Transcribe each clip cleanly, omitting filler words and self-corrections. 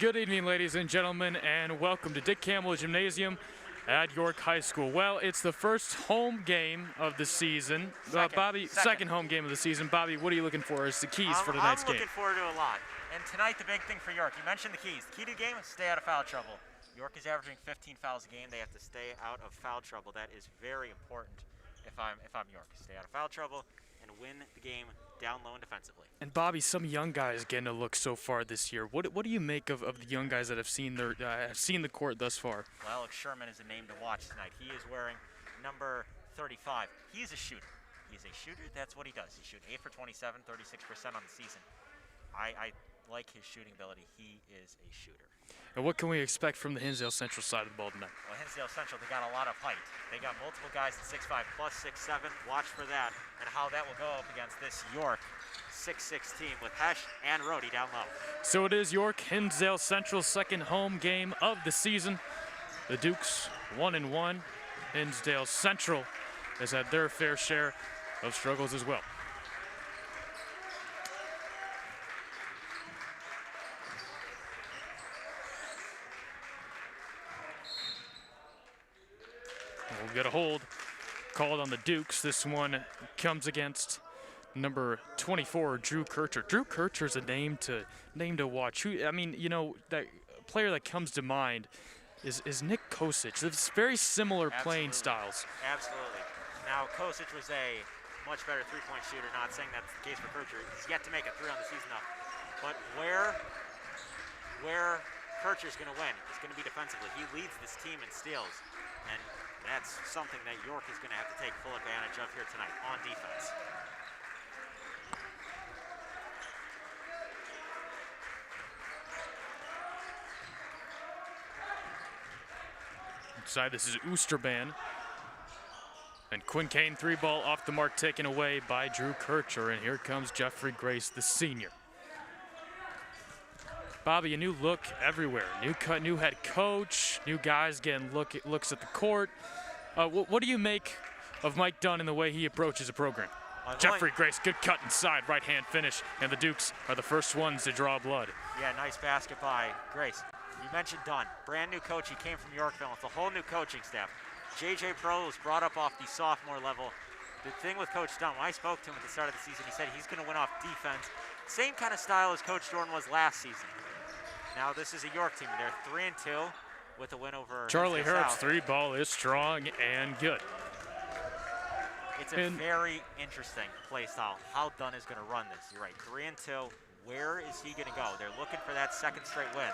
Good evening, ladies and gentlemen, and welcome to Dick Campbell Gymnasium at York High School. Well, it's the first home game of the season. Second home game of the season. Bobby, what are you looking for as the keys for tonight's game? I'm looking forward to a lot. And tonight, the big thing for York, you mentioned the keys. The key to the game is stay out of foul trouble. York is averaging 15 fouls a game. They have to stay out of foul trouble. That is very important if I'm York. Stay out of foul trouble and win the game down low and defensively. And Bobby, some young guys getting a look so far this year. What do you make of the young guys that have seen the court thus far? Well, Alex Sherman is a name to watch tonight. He is wearing number 35. He's a shooter. He's a shooter. That's what he does. He shoots 8 for 27, 36% on the season. I like his shooting ability. He is a shooter. And what can we expect from the Hinsdale Central side of the ball tonight? Well, Hinsdale Central, they got a lot of height. They got multiple guys at 6'5", plus 6'7". Watch for that and how that will go up against this York 6'6" team with Hesh and Rhodey down low. So it is York Hinsdale Central's second home game of the season. The Dukes 1-1. Hinsdale Central has had their fair share of struggles as well. We'll get a hold called on the Dukes. This one comes against number 24, Drew Kircher. Drew Kircher's a name to watch. That player that comes to mind is Nick Kosic. It's very similar playing styles. Absolutely. Now, Kosic was a much better three-point shooter, not saying that's the case for Kircher. He's yet to make a three on the season though. But where Kircher's going to win is going to be defensively. He leads this team in steals, and that's something that York is going to have to take full advantage of here tonight on defense. Inside, this is Oosterban. And Quinn three ball off the mark, taken away by Drew Kircher. And here comes Jeffrey Grace, the senior. Bobby, a new look everywhere. New head coach, new guys getting looks at the court. What do you make of Mike Dunn and the way he approaches a program? Jeffrey Grace, good cut inside, right-hand finish, and the Dukes are the first ones to draw blood. Yeah, nice basket by Grace. You mentioned Dunn, brand new coach. He came from Yorkville. It's a whole new coaching staff. J.J. Pro was brought up off the sophomore level. The thing with Coach Dunn, when I spoke to him at the start of the season, he said he's going to win off defense. Same kind of style as Coach Jordan was last season. Now this is a York team. They're 3-2 with a win over Charlie Herb's three ball is strong and good. It's a very interesting play style, how Dunn is going to run this. You're right, 3-2. Where is he going to go? They're looking for that second straight win.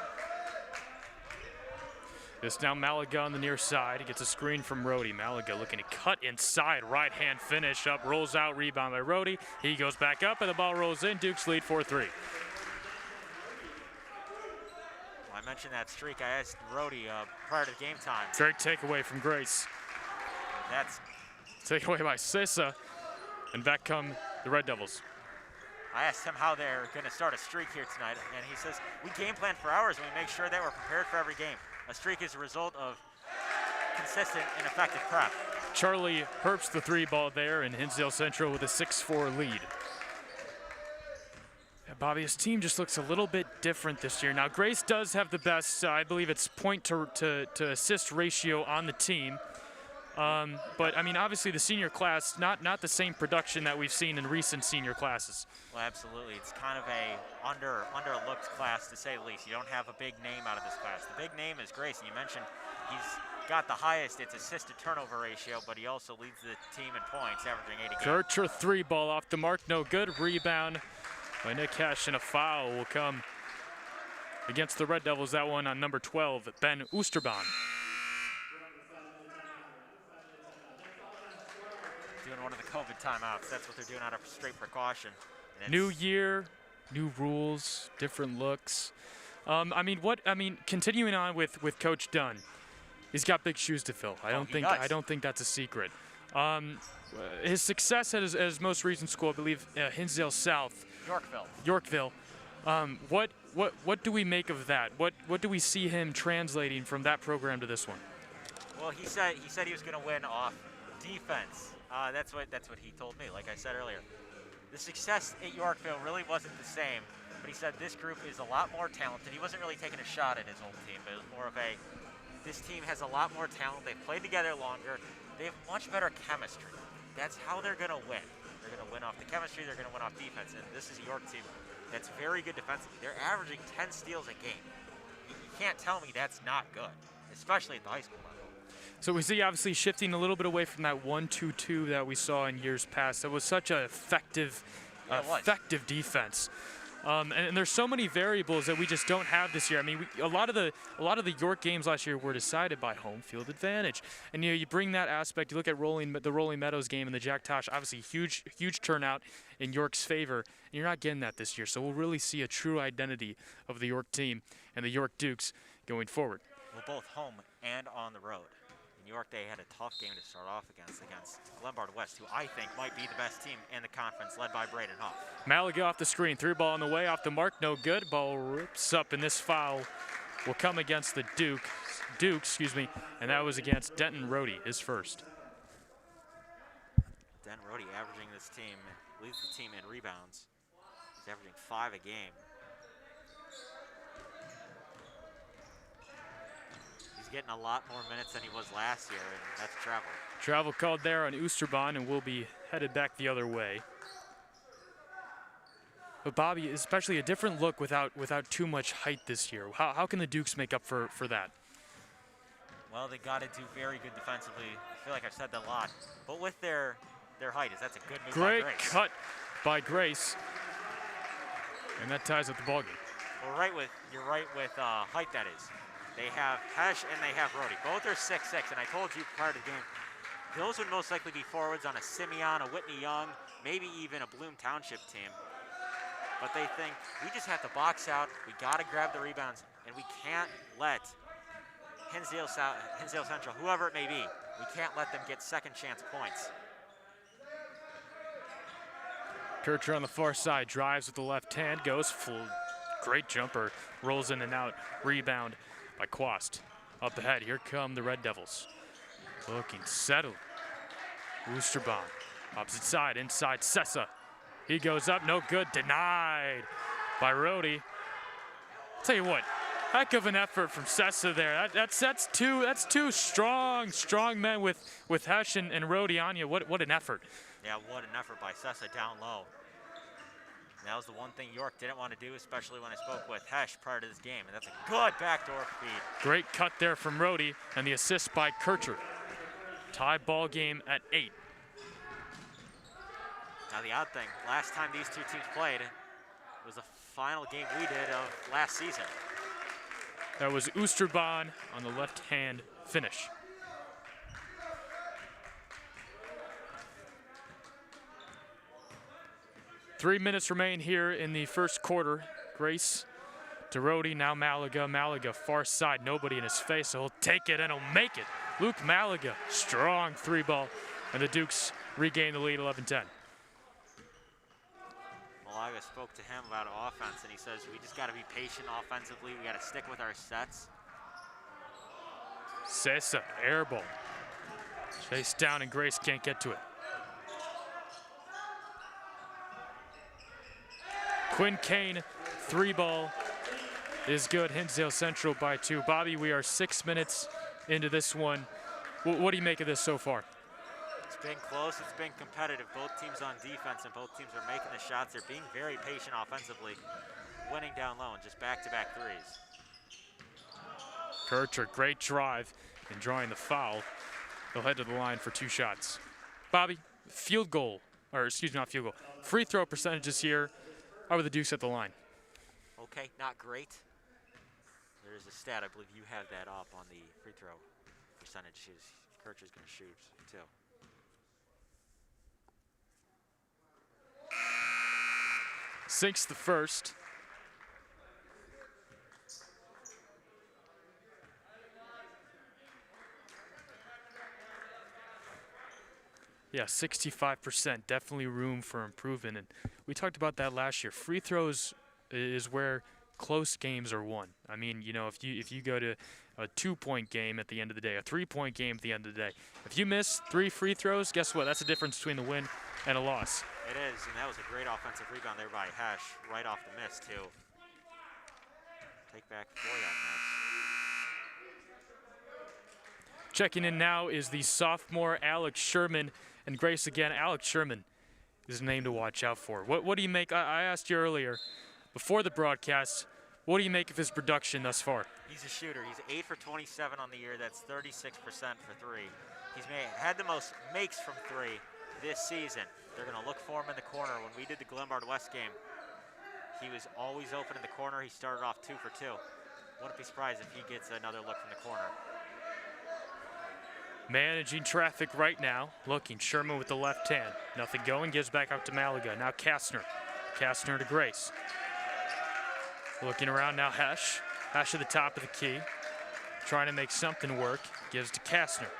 It's now Malaga on the near side. He gets a screen from Rhodey. Malaga looking to cut inside, right-hand finish up, rolls out, rebound by Rhodey. He goes back up, and the ball rolls in. Dukes lead 4-3. I mentioned that streak. I asked Rhodey prior to the game time. Great takeaway from Grace. That's takeaway by Sissa, and back come the Red Devils. I asked him how they're going to start a streak here tonight, and he says, we game plan for hours, and we make sure that we're prepared for every game. A streak is a result of consistent and effective prep. Charlie Herbst the three ball there, and Hinsdale Central with a 6-4 lead. Bobby, his team just looks a little bit different this year. Now, Grace does have the best, I believe it's point to assist ratio on the team. But, I mean, obviously the senior class, not the same production that we've seen in recent senior classes. Well, absolutely. It's kind of a underlooked class, to say the least. You don't have a big name out of this class. The big name is Grace, and you mentioned he's got the highest, it's assist-to-turnover ratio, but he also leads the team in points, averaging 80 games. Kircher three ball off the mark, no good. Rebound by Nick Hesh, and a foul will come against the Red Devils. That one on number 12, Ben Oosterban. Doing one of the COVID timeouts. That's what they're doing out of straight precaution. New year, new rules, different looks. Continuing on with Coach Dunn, he's got big shoes to fill. I don't think that's a secret. His success at his most recent school, I believe, Hinsdale South. Yorkville. What do we make of that? What do we see him translating from that program to this one? Well, he said he was going to win off defense. That's what he told me. Like I said earlier, the success at Yorkville really wasn't the same but he said this group is a lot more talented. He wasn't really taking a shot at his old team, but it was more of a, this team has a lot more talent. They've played together longer. They have much better chemistry. That's how they're going to win. They're going to win off the chemistry. They're going to win off defense. And this is a York team that's very good defensively. They're averaging 10 steals a game. You can't tell me that's not good, especially at the high school level. So we see obviously shifting a little bit away from that 1-2-2 that we saw in years past. That was such an effective defense. And there's so many variables that we just don't have this year. I mean, a lot of the York games last year were decided by home field advantage, and you bring that aspect. You look at the Rolling Meadows game and the Jack Tosh, obviously huge turnout in York's favor, and you're not getting that this year. So we'll really see a true identity of the York team and the York Dukes going forward. Well, both home and on the road. In York, they had a tough game to start off against Glenbard West, who I think might be the best team in the conference, led by Braden Huff. Malaga off the screen, through ball on the way, off the mark, no good. Ball rips up, and this foul will come against the Dukes, and that was against Denton Rohde, his first. Denton Rohde averaging this team, leads the team in rebounds. He's averaging 5 a game. Getting a lot more minutes than he was last year, and that's travel. Travel called there on Oosterbaan, and we'll be headed back the other way. But Bobby, especially a different look without too much height this year. How can the Dukes make up for that? Well, they got to do very good defensively. I feel like I've said that a lot, but with their height, that's a good move by Grace. Great cut by Grace, and that ties up the ballgame. Well, you're right with height, that is. They have Hesh and they have Rohde. Both are 6'6", and I told you prior to the game, those would most likely be forwards on a Simeon, a Whitney Young, maybe even a Bloom Township team. But they think, we just have to box out, we got to grab the rebounds, and we can't let Hinsdale Central, whoever it may be, we can't let them get second chance points. Kircher on the far side, drives with the left hand, goes full, great jumper, rolls in and out, rebound by Quast. Up ahead, here come the Red Devils. Looking settled. Oosterbaan, opposite side, inside Sessa. He goes up, no good, denied by Rohde. Tell you what, heck of an effort from Sessa there. That's two strong men with Hesh and Rohde on you. What an effort. Yeah, what an effort by Sessa down low. That was the one thing York didn't want to do, especially when I spoke with Hesh prior to this game, and that's a good backdoor feed. Great cut there from Rohde, and the assist by Kircher. Tie ball game at 8. Now the odd thing, last time these two teams played was the final game we did of last season. That was Oosterbaan on the left-hand finish. Three minutes remain here in the first quarter. Grace to Rohde, now Malaga. Malaga far side, nobody in his face, so he'll take it and he'll make it. Luke Malaga, strong 3-ball, and the Dukes regain the lead 11-10. Malaga spoke to him about offense, and he says we just got to be patient offensively. We got to stick with our sets. Sessa, air ball. Chased down, and Grace can't get to it. Quinn Kane, 3-ball is good. Hinsdale Central by 2. Bobby, we are 6 minutes into this one. What do you make of this so far? It's been close. It's been competitive. Both teams on defense and both teams are making the shots. They're being very patient offensively, winning down low and just back-to-back threes. Kircher, great drive and drawing the foul. They'll head to the line for 2 shots. Bobby, free throw percentages here. How are the Dukes at the line? Okay, not great. There is a stat, I believe you have that up on the free throw percentages. Kircher's going to shoot too. Sinks the first. Yeah, 65%, definitely room for improvement. And we talked about that last year. Free throws is where close games are won. I mean, you know, if you go to a 2-point game at the end of the day, a 3-point game at the end of the day, if you miss 3 free throws, guess what? That's the difference between the win and a loss. It is, and that was a great offensive rebound there by Hesh, right off the miss, too. Take back for that miss. Checking in now is the sophomore Alex Sherman. And Grace, again, Alex Sherman is a name to watch out for. What do you make? I asked you earlier, before the broadcast, what do you make of his production thus far? He's a shooter. He's 8 for 27 on the year. That's 36% for 3. He's had the most makes from 3 this season. They're going to look for him in the corner. When we did the Glenbard West game, he was always open in the corner. He started off 2 for 2. Wouldn't be surprised if he gets another look from the corner. Managing traffic right now. Looking, Sherman with the left hand. Nothing going, gives back up to Malaga. Now Kastner. Kastner to Grace. Looking around now, Hesh. Hesh at the top of the key. Trying to make something work. Gives to Kastner.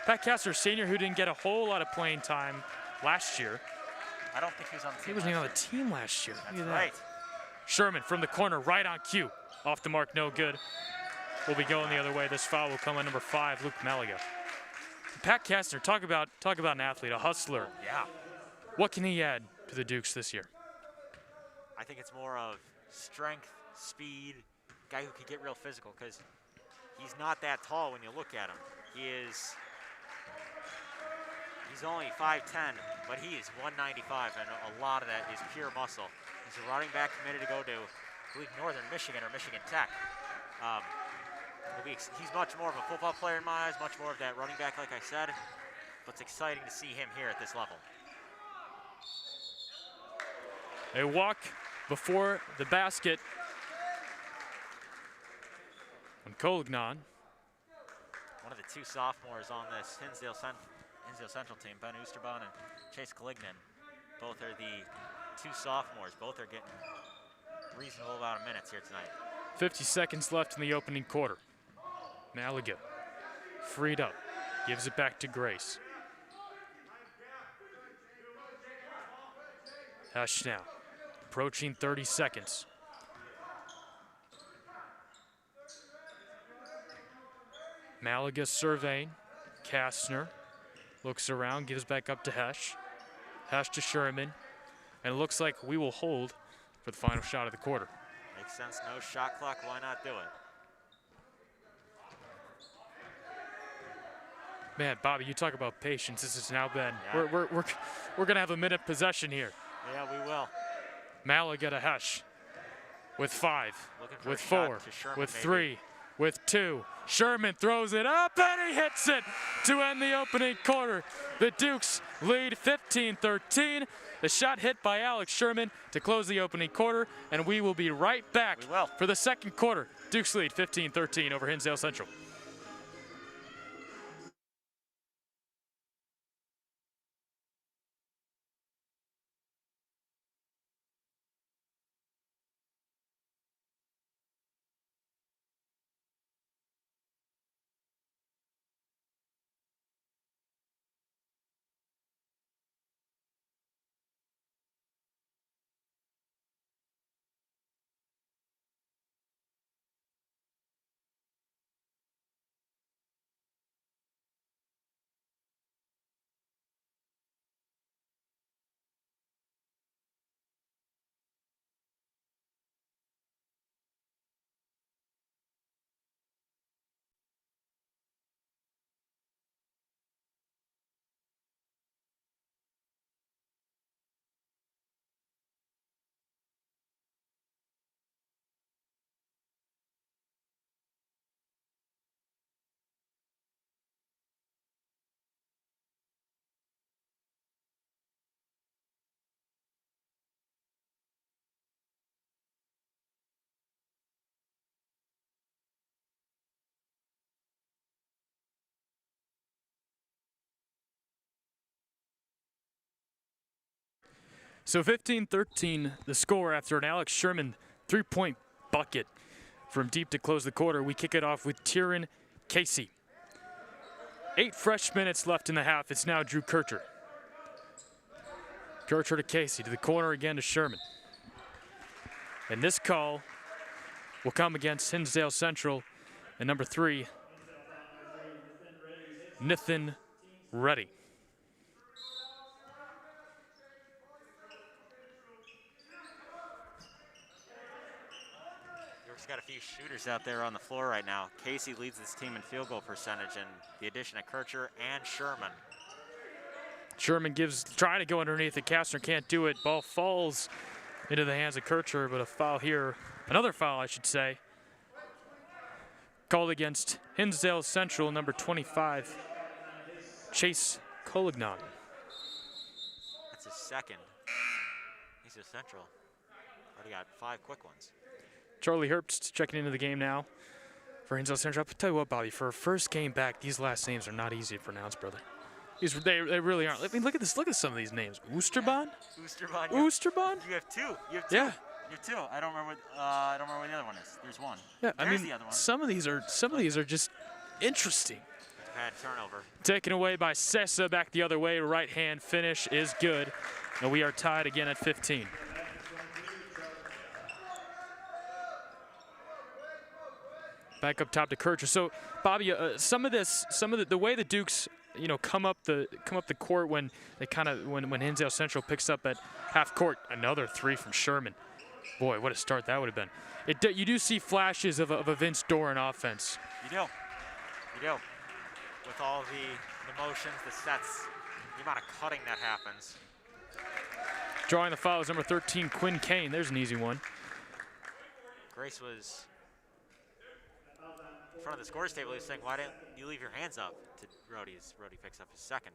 Pat Kastner, senior, who didn't get a whole lot of playing time last year. I don't think he was on the team. He wasn't even on the team last year. That's right. Sherman from the corner, right on cue. Off the mark, no good. Will be going the other way. This foul will come on number 5, Luke Malaga. Pat Kastner, talk about an athlete, a hustler. Oh, yeah. What can he add to the Dukes this year? I think it's more of strength, speed, guy who can get real physical, because he's not that tall when you look at him. He's only 5'10", but he is 195, and a lot of that is pure muscle. He's a running back committed to go to, I believe, Northern Michigan or Michigan Tech. He's much more of a football player in my eyes, much more of that running back, like I said. But it's exciting to see him here at this level. A walk before the basket on Colignon. One of the 2 sophomores on this Hinsdale Central team, Ben Oosterbaan and Chase Calignan. Both are the 2 sophomores. Both are getting a reasonable amount of minutes here tonight. 50 seconds left in the opening quarter. Malaga freed up, gives it back to Grace. Hesh now, approaching 30 seconds. Malaga surveying. Kastner looks around, gives back up to Hesh. Hesh to Sherman. And it looks like we will hold for the final shot of the quarter. Makes sense, no shot clock, why not do it? Man, Bobby, you talk about patience. This has now been, we're gonna have a minute possession here. Yeah, we will. Malaga to Hesh with 5, with 4, Sherman, with maybe. 3, with 2. Sherman throws it up and he hits it to end the opening quarter. The Dukes lead 15-13. The shot hit by Alex Sherman to close the opening quarter, and we will be right back for the second quarter. Dukes lead 15-13 over Hinsdale Central. So 15-13, the score after an Alex Sherman 3-point bucket from deep to close the quarter. We kick it off with Tyron Casey. 8 fresh minutes left in the half. It's now Drew Kircher. Kircher to Casey, to the corner again to Sherman. And this call will come against Hinsdale Central and number 3, Nathan Reddy. York's got a few shooters out there on the floor right now. Casey leads this team in field goal percentage, and the addition of Kircher and Sherman. Sherman trying to go underneath it. Kastner can't do it. Ball falls into the hands of Kircher, but a foul here. Another foul, I should say. Called against Hinsdale Central, number 25, Chase Colignon. That's his second. He's a Central. Already got 5 quick ones. Charlie Herbst checking into the game now for Hinsdale Central. I'll tell you what, Bobby, for a first game back, these last names are not easy to pronounce, brother. They really aren't. I mean, look at this. Look at some of these names. Oosterbaan? Oosterbaan. Oosterbaan? You have 2. You have 2. Yeah. You have 2. I don't remember what the other one is. There's 1. Yeah, There's the other one. some of these are just interesting. Bad turnover. Taken away by Sessa, back the other way. Right hand finish is good. And we are tied again at 15. Back up top to Kircher. So, Bobby, the way the Dukes, come up the court when when Hinsdale Central picks up at half court. Another 3 from Sherman. Boy, what a start that would have been. You do see flashes of a Vince Doran offense. You do. With all the motions, the sets, the amount of cutting that happens. Drawing the foul is number 13, Quinn Kane. There's an easy one. Grace was in front of the scores table. He was saying, why didn't you leave your hands up to Rhodey as Rhodey picks up his second.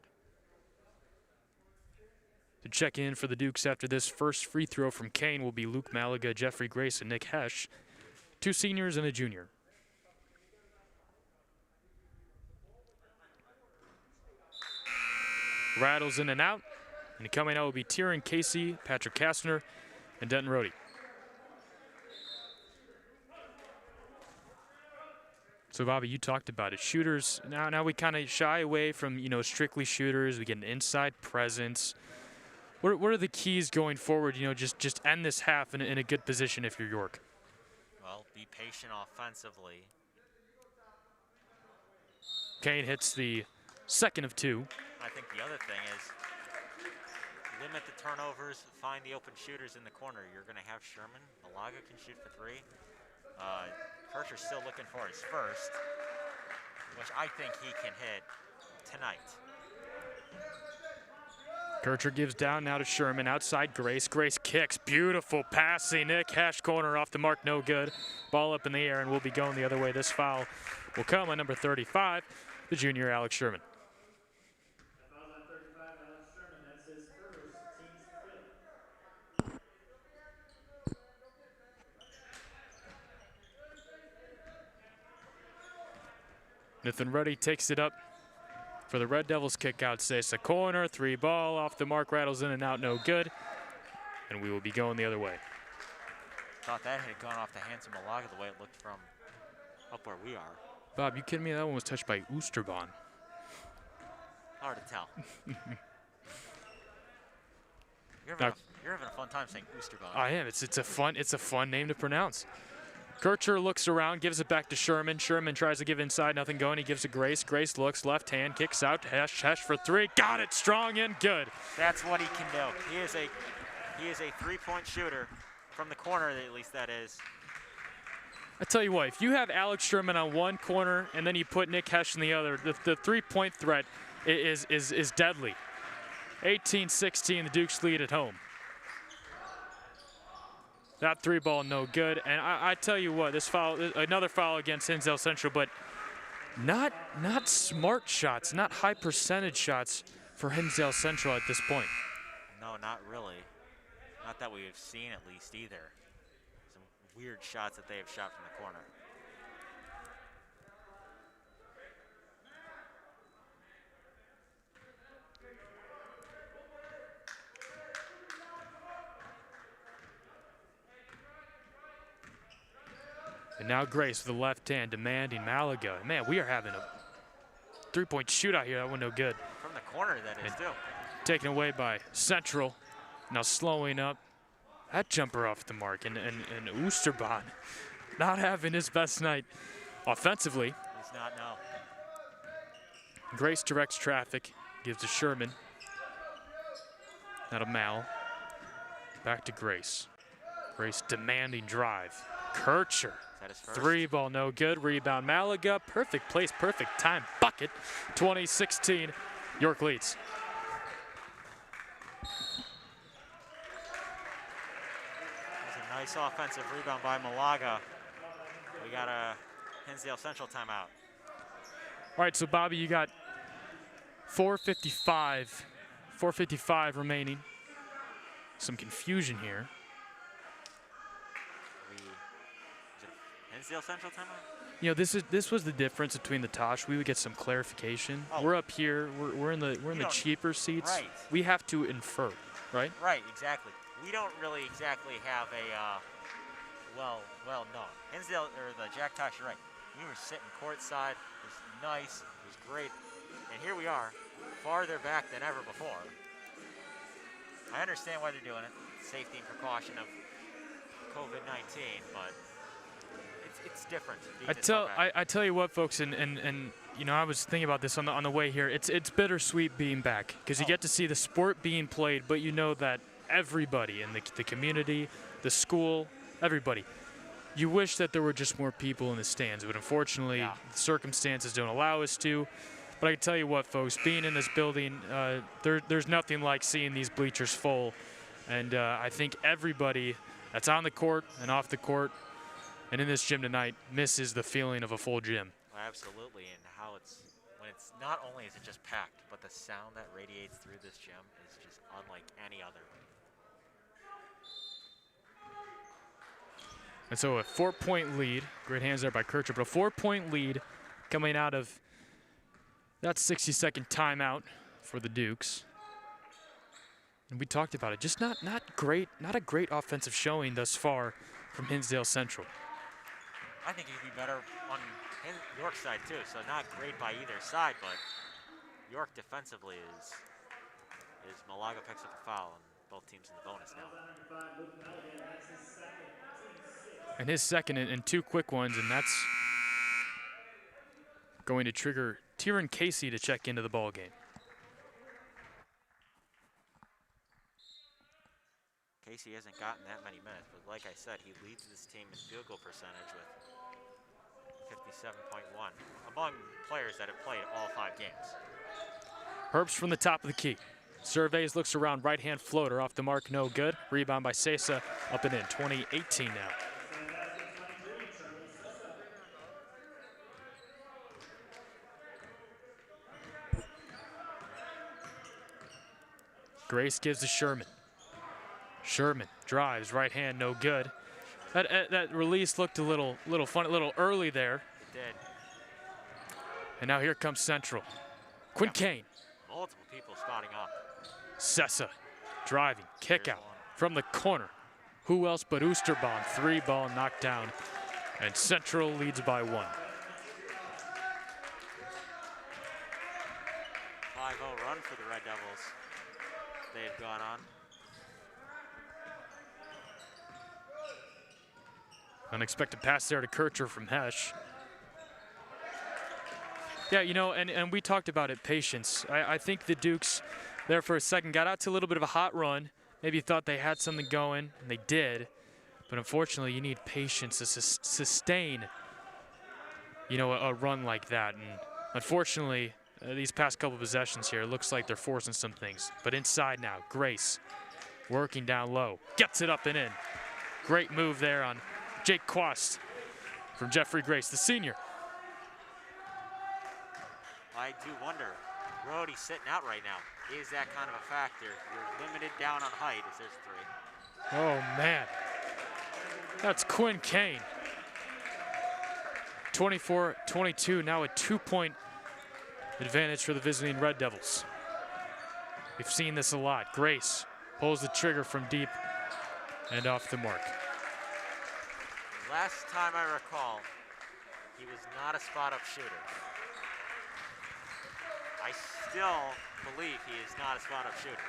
To check in for the Dukes after this first free throw from Kane will be Luke Malaga, Jeffrey Grace, and Nick Hesh. 2 seniors and a junior. Rattles in and out. And coming out will be Tyrion Casey, Patrick Kastner, and Denton Rhodey. So, Bobby, you talked about it. Shooters, now we kind of shy away from, strictly shooters. We get an inside presence. What are the keys going forward, just end this half in a good position if you're York? Well, be patient offensively. Kane hits the second of 2. I think the other thing is limit the turnovers, find the open shooters in the corner. You're going to have Sherman. Malaga can shoot for 3. Kircher's still looking for his first, which I think he can hit tonight. Kircher gives down now to Sherman, outside Grace. Grace kicks, beautiful passing. Nick Hesh corner off the mark, no good. Ball up in the air, and we'll be going the other way. This foul will come on number 35, the junior Alex Sherman. Nathan Ruddy takes it up for the Red Devils kick out. Says a corner, 3 ball off the mark, rattles in and out, no good. And we will be going the other way. Thought that had gone off the hands of Malaga the way it looked from up where we are. Bob, you kidding me? That one was touched by Oosterbaan. Hard to tell. You're having a fun time saying Oosterbaan. I am. It's a fun name to pronounce. Kircher looks around, gives it back to Sherman. Sherman tries to give inside, nothing going. He gives it Grace. Grace looks left hand, kicks out. Hesh for 3. Got it, strong and good. That's what he can do. He is a 3-point shooter from the corner, at least that is. I tell you what, if you have Alex Sherman on one corner and then you put Nick Hesh in the other, the 3-point threat is deadly. 18-16, the Dukes lead at home. That 3 ball, no good. And I tell you what, this foul, another foul against Hinsdale Central, but not smart shots, not high percentage shots for Hinsdale Central at this point. No, not really. Not that we have seen at least either. Some weird shots that they have shot from the corner. And now Grace with the left hand demanding Malaga. Man, we are having a 3-point shootout here. That one no good. From the corner, that is, too. Taken away by Central. Now slowing up That jumper off the mark. And Oosterbaan not having his best night offensively. He's not, no. Grace directs traffic, gives to Sherman. Now to Mal. Back to Grace. Grace demanding drive. Kircher. Three ball, no good. Rebound, Malaga. Perfect place, perfect time. Bucket. 20-16. York leads. That's a nice offensive rebound by Malaga. We got a Hinsdale Central timeout. All right, so Bobby, you got 4:55 remaining. Some confusion here. Hinsdale Central timeout? You know, this was the difference between the Tosh. We would get some clarification. Oh. We're up here. We're in the cheaper seats. Right. We have to infer, right? Right, exactly. We don't really exactly have a well known. Hinsdale or the Jack Tosh, you're right. We were sitting courtside. It was nice. It was great. And here we are, farther back than ever before. I understand why they're doing it. Safety and precaution of COVID-19, but it's different. I tell you what, folks, and you know, I was thinking about this on the way here. It's bittersweet being back because you get to see the sport being played, but you know that everybody in the community, the school, everybody. You wish that there were just more people in the stands, but unfortunately, the circumstances don't allow us to. But I can tell you what, folks, being in this building, there's nothing like seeing these bleachers full. And I think everybody that's on the court and off the court and in this gym tonight misses the feeling of a full gym. Absolutely, and how when it's not only is it just packed, but the sound that radiates through this gym is just unlike any other. And so a 4-point lead, great hands there by Kircher, but a 4-point lead coming out of that 60-second timeout for the Dukes. And we talked about it, just not great, not a great offensive showing thus far from Hinsdale Central. I think he'd be better on York's side too, so not great by either side, but York defensively is Malaga picks up a foul and both teams in the bonus now. And his second and two quick ones, and that's going to trigger Tyron Casey to check into the ball game. Casey hasn't gotten that many minutes, but like I said, he leads this team in field goal percentage with 57.1 among players that have played all 5 games. Herbst from the top of the key. Surveys, looks around, right-hand floater off the mark, no good. Rebound by Sesa, up and in, 20-18 now. Grace gives to Sherman. Sherman drives, right hand, no good. That release looked a little fun, a little early there. It did. And now here comes Central. Quinn Kane. Multiple people spotting up. Sessa driving, kick out from the corner. Who else but Oosterbaan? 3-ball knocked down, and Central leads by 1. 5-0 run for the Red Devils. They've gone on. Unexpected pass there to Kircher from Hesch. Yeah, you know, and we talked about it, patience. I think the Dukes there for a second got out to a little bit of a hot run. Maybe thought they had something going, and they did. But unfortunately, you need patience to sustain, you know, a run like that. And unfortunately, these past couple possessions here, it looks like they're forcing some things. But inside now, Grace working down low, gets it up and in. Great move there on Jake Quast from Jeffrey Grace, the senior. I do wonder, Brody's sitting out right now. Is that kind of a factor? You're limited down on height as there's 3. Oh, man. That's Quinn Kane. 24-22, now a 2-point advantage for the visiting Red Devils. We've seen this a lot. Grace pulls the trigger from deep and off the mark. Last time I recall, he was not a spot-up shooter. I still believe he is not a spot-up shooter.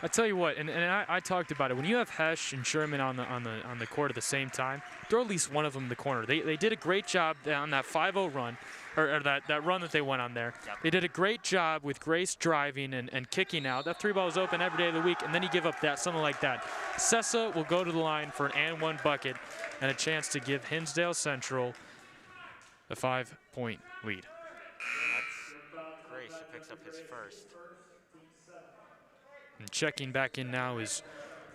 I tell you what, and I talked about it. When you have Hesh and Sherman on the court at the same time, throw at least one of them in the corner. They did a great job on that 5-0 run, or that run that they went on there. Yep. They did a great job with Grace driving and kicking out. That 3-ball was open every day of the week, and then you give up something like that. Sessa will go to the line for an and-one bucket and a chance to give Hinsdale Central a 5-point lead. That's Grace who picks up his first. And checking back in now is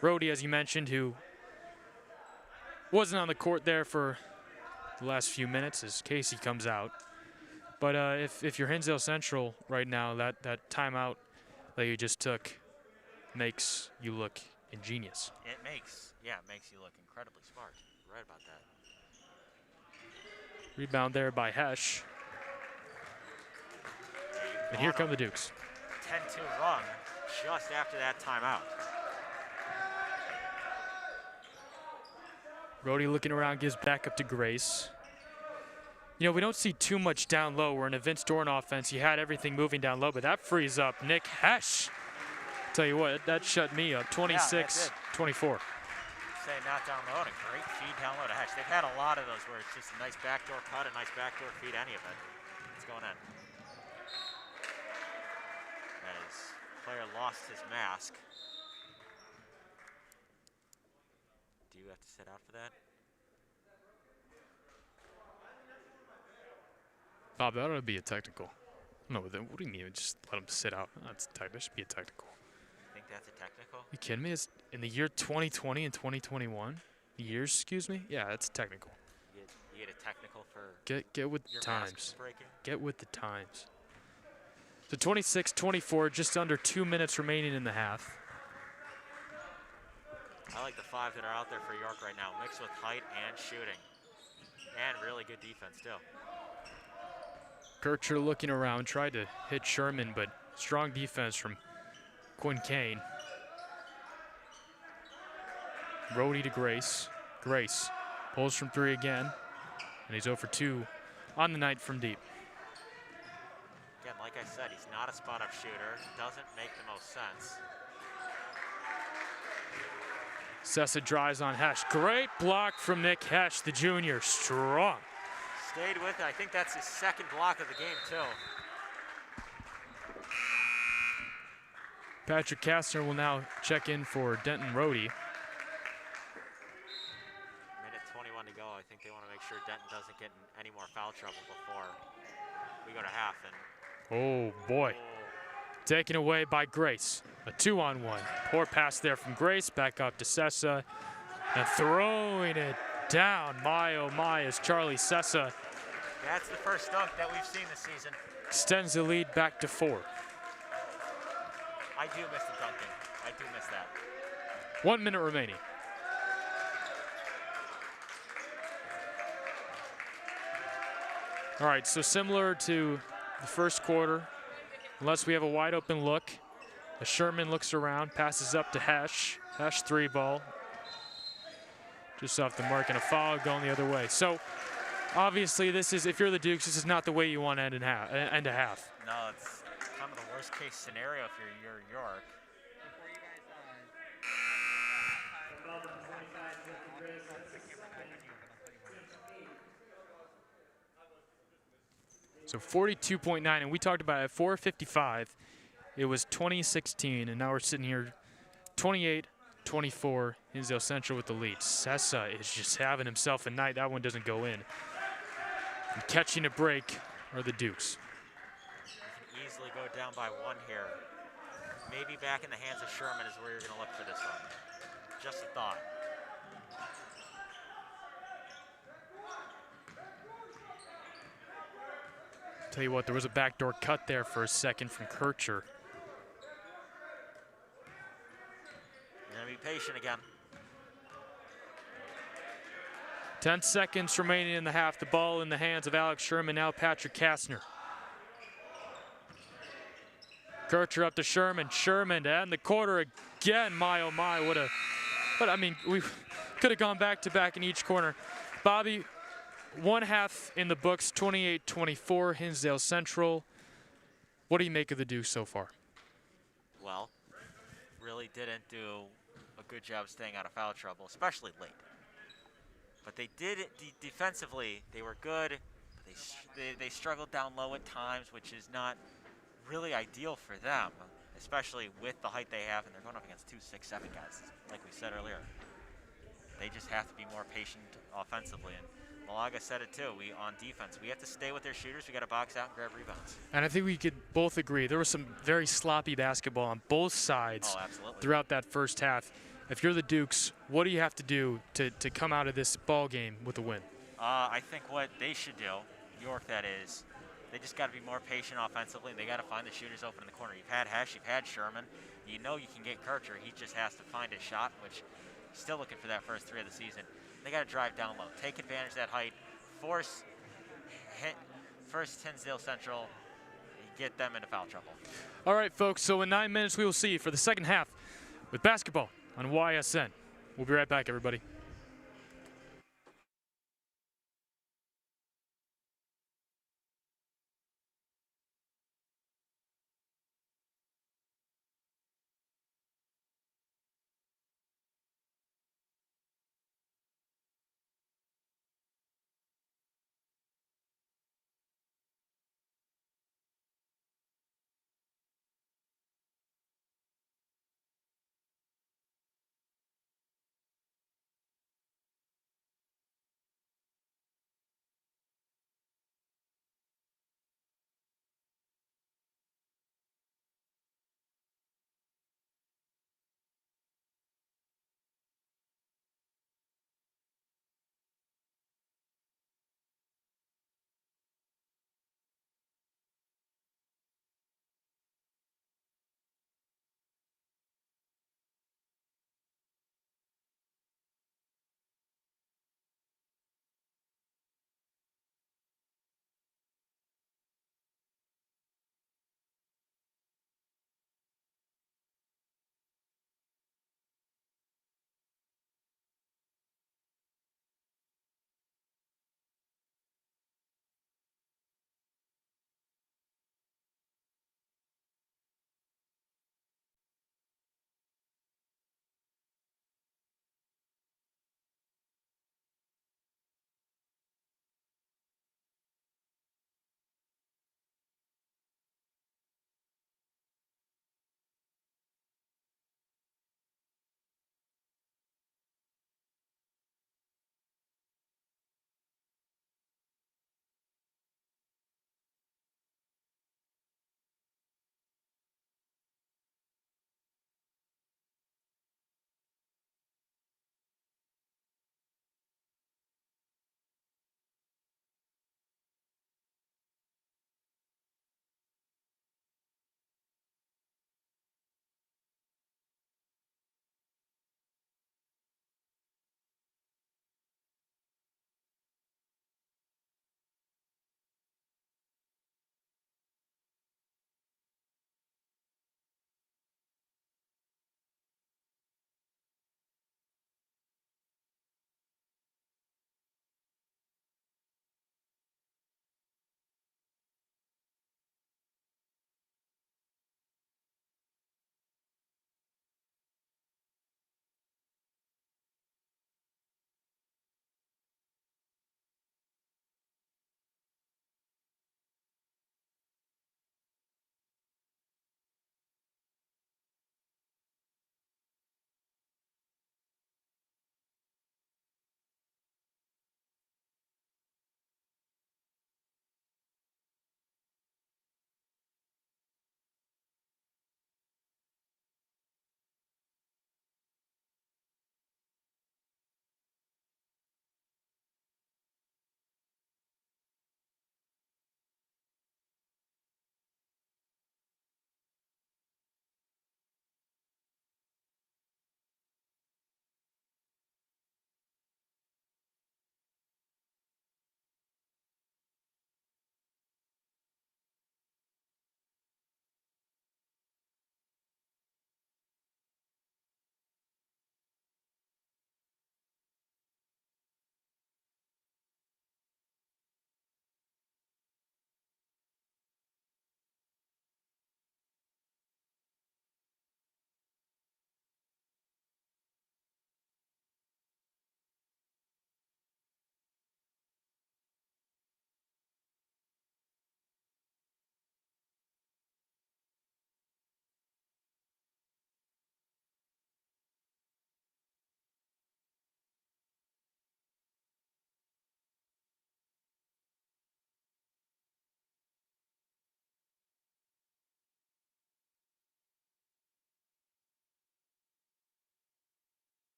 Rhodey, as you mentioned, who wasn't on the court there for the last few minutes as Casey comes out. But if you're Hinsdale Central right now, that timeout that you just took makes you look ingenious. It makes you look incredibly smart. You're right about that. Rebound there by Hesh. And here come the Dukes. 10-2 run just after that timeout. Rhodey looking around, gives back up to Grace. You know, we don't see too much down low. We're in a Vince Dorn offense. He had everything moving down low, but that frees up Nick Hesh. Tell you what, that shut me up. 26-24. Say not down low, and a great feed down low to Hesh. They've had a lot of those where it's just a nice backdoor cut, a nice backdoor feed, any of it. It's going in. As player lost his mask. Do you have to sit out for that? Bob, that ought to be a technical. No, then what do you mean? Just let him sit out. That's that should be a technical. Think that's a technical? You kidding me? It's in the year 2020 and 2021. Years, excuse me? Yeah, that's technical. You get a technical for get with the your times. breaking? Get with the times. So 26-24, just under 2 minutes remaining in the half. I like the five that are out there for York right now, mixed with height and shooting. And really good defense, too. Kircher looking around, tried to hit Sherman, but strong defense from Quinn Kane. Rhodey to Grace. Grace pulls from three again, and he's 0 for 2 on the night from deep. Again, like I said, he's not a spot-up shooter. Doesn't make the most sense. Sessa drives on Hesh. Great block from Nick Hesh, the junior. Strong. Stayed with it. I think that's his second block of the game, too. Patrick Kastner will now check in for Denton Rhodey. Minute 21 to go. I think they want to make sure Denton doesn't get in any more foul trouble before we go to half. And oh, boy. Taken away by Grace. A 2-on-1. Poor pass there from Grace. Back up to Sessa. And throwing it down. My, oh, my, is Charlie Sessa. That's the first dunk that we've seen this season. Extends the lead back to 4. I do miss the dunking. I do miss that. 1 minute remaining. All right, so similar to the first quarter, unless we have a wide open look, Sherman looks around, passes up to Hesh. Hesh 3-ball. Just off the mark, and a foul going the other way. So obviously this is, if you're the Dukes, this is not the way you want to end a half. No, it's kind of the worst case scenario if you're York. So 42.9, and we talked about at 4:55, it was 2016, and now we're sitting here 28-24, Hinsdale Central with the lead. Sessa is just having himself a night. That one doesn't go in. And catching a break are the Dukes. You can easily go down by 1 here. Maybe back in the hands of Sherman is where you're going to look for this one. Just a thought. Tell you what, there was a backdoor cut there for a second from Kircher. You're going to be patient again. 10 seconds remaining in the half. The ball in the hands of Alex Sherman, now Patrick Kastner. Kircher up to Sherman. Sherman to end the quarter again. My, oh my, but I mean, we could have gone back to back in each corner. Bobby, 1 half in the books, 28-24, Hinsdale Central. What do you make of the Dukes so far? Well, really didn't do a good job staying out of foul trouble, especially late. But they did it defensively. They were good. But they struggled down low at times, which is not really ideal for them, especially with the height they have, and they're going up against 2'6'7" guys, like we said earlier. They just have to be more patient offensively, and Malaga said it too. On defense, we have to stay with their shooters. We got to box out and grab rebounds. And I think we could both agree there was some very sloppy basketball on both sides throughout that first half. If you're the Dukes, what do you have to do to come out of this ball game with a win? I think what they should do, York that is, they just got to be more patient offensively. They got to find the shooters open in the corner. You've had Hesh, you've had Sherman. You know you can get Kircher. He just has to find his shot, which still looking for that first 3 of the season. They got to drive down low, take advantage of that height, force first Hinsdale Central, get them into foul trouble. All right, folks, so in 9 minutes we will see you for the second half with basketball on YSN. We'll be right back, everybody.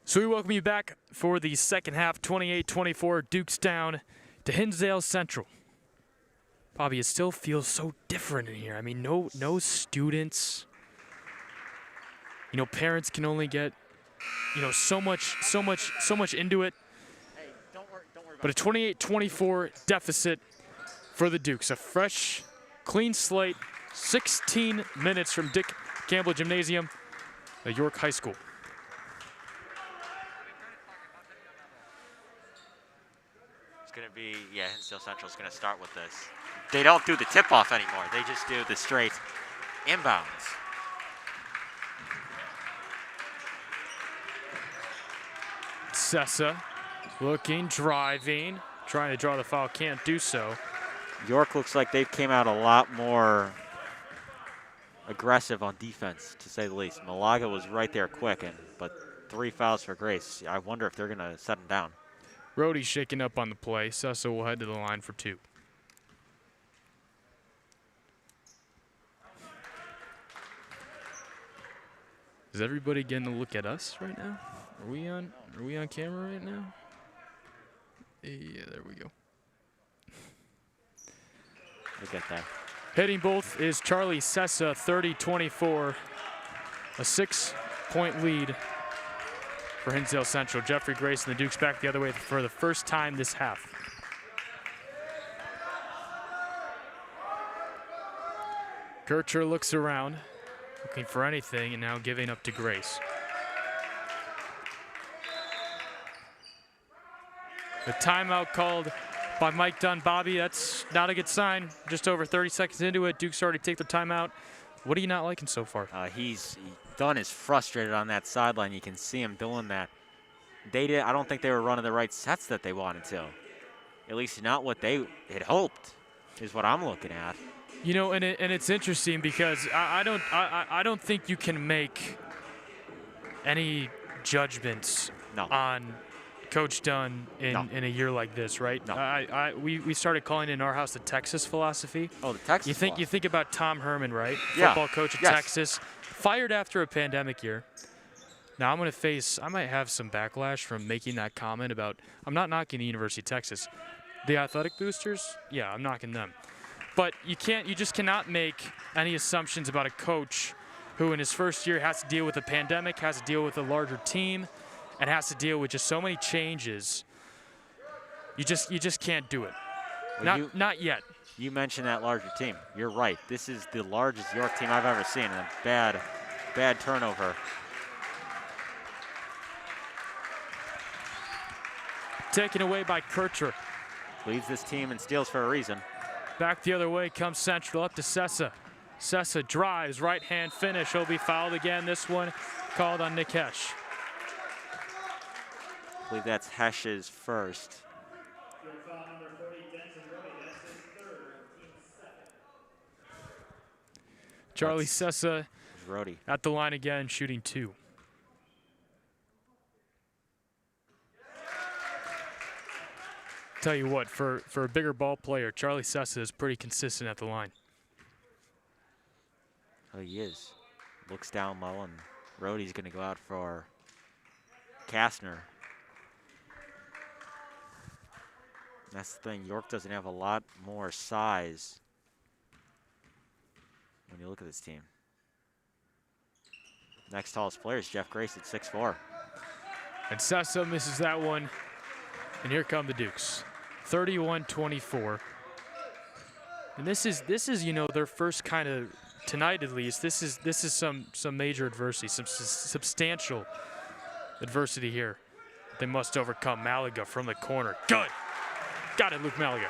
So we welcome you back for the second half, 28-24, Dukes down to Hinsdale Central. Bobby, it still feels so different in here. I mean, no students. You know, parents can only get, you know, so much into it. Hey, don't worry But a 28-24 deficit for the Dukes. A fresh, clean slate, 16 minutes from Dick Campbell Gymnasium at York High School. It's going to be, Hinsdale Central is going to start with this. They don't do the tip-off anymore. They just do the straight inbounds. Sessa looking, driving, trying to draw the foul, can't do so. York looks like they came out a lot more aggressive on defense, to say the least. Malaga was right there quick, but 3 fouls for Grace. I wonder if they're going to set him down. Rohde's shaking up on the play. Sessa will head to the line for 2. Is everybody getting a look at us right now? Are we on camera right now? Yeah, there we go. Look at that. Hitting both is Charlie Sessa, 30-24. A 6-point lead for Hinsdale Central. Jeffrey Grace and the Dukes back the other way for the first time this half. Kircher looks around, looking for anything, and now giving up to Grace. The timeout called by Mike Dunn. Bobby, that's not a good sign. Just over 30 seconds into it, Duke's already take the timeout. What are you not liking so far? Dunn is frustrated on that sideline. You can see him doing that. I don't think they were running the right sets that they wanted to. At least not what they had hoped, is what I'm looking at. You know, and it's interesting because I don't think you can make any judgments on Coach Dunn in a year like this, right? No. We started calling it in our house the Texas philosophy. Oh, the Texas philosophy. You think about Tom Herman, right? Yeah. Football coach at Texas, fired after a pandemic year. Now I might have some backlash from making that comment about, I'm not knocking the University of Texas. The athletic boosters, yeah, I'm knocking them. But you just cannot make any assumptions about a coach who in his first year has to deal with a pandemic, has to deal with a larger team, and has to deal with just so many changes. You just can't do it. Well, not yet. You mentioned that larger team. You're right. This is the largest York team I've ever seen, and a bad turnover. Taken away by Kircher. Leads this team in steals for a reason. Back the other way comes Central, up to Sessa. Sessa drives, right-hand finish. He'll be fouled again. This one called on Nick Hesh. I believe that's Hesh's first. Charlie Sessa Rohde at the line again, shooting 2. Tell you what, for a bigger ball player, Charlie Sessa is pretty consistent at the line. Oh, he is. Looks down low, and Rohde's going to go out for Kastner. That's the thing. York doesn't have a lot more size when you look at this team. Next tallest player is Jeff Grace at 6'4". And Sessa misses that one. And here come the Dukes. 31-24. And this is you know, their first kind of, tonight at least, this is some major adversity, some substantial adversity here. They must overcome. Malaga from the corner. Good. Got it, Luke Malaga.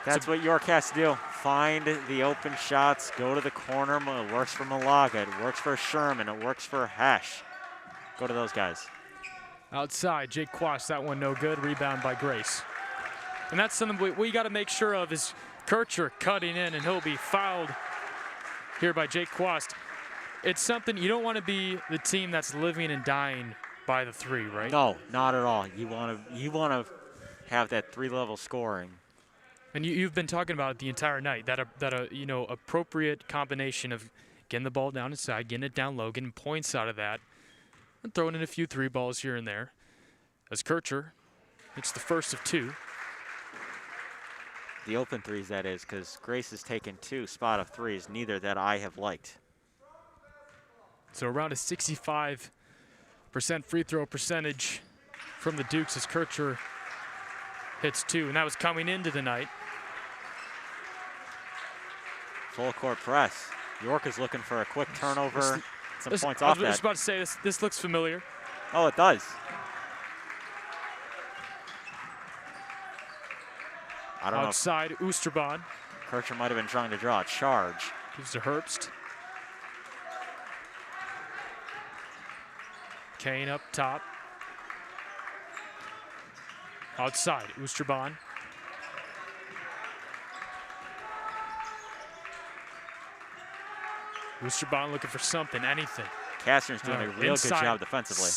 That's what York has to do. Find the open shots, go to the corner. It works for Malaga, it works for Sherman, it works for Hesh. Go to those guys. Outside, Jake Quash, that one no good. Rebound by Grace. And that's something we got to make sure of is Kircher cutting in, and he'll be fouled here by Jake Quast. It's something you don't want to be the team that's living and dying by the 3, right? No, not at all. You want to have that 3-level scoring. And you've been talking about it the entire night, that you know, appropriate combination of getting the ball down inside, getting it down low, getting points out of that. and throwing in a few 3 balls here and there. As Kircher hits the first of 2. The open threes, that is, because Grace has taken 2 spot of threes, neither that I have liked. So around a 65% free throw percentage from the Dukes as Kircher hits 2, and that was coming into the night. Full court press. York is looking for a quick turnover. Some points I off was that. just about to say, this looks familiar. Oh, it does. I don't Outside, Oosterbaan. Kircher might have been trying to draw a charge. Gives to Herbst. Kane up top. Outside, Oosterbaan. Oosterbaan looking for something, anything. Kastner's doing a real good job defensively.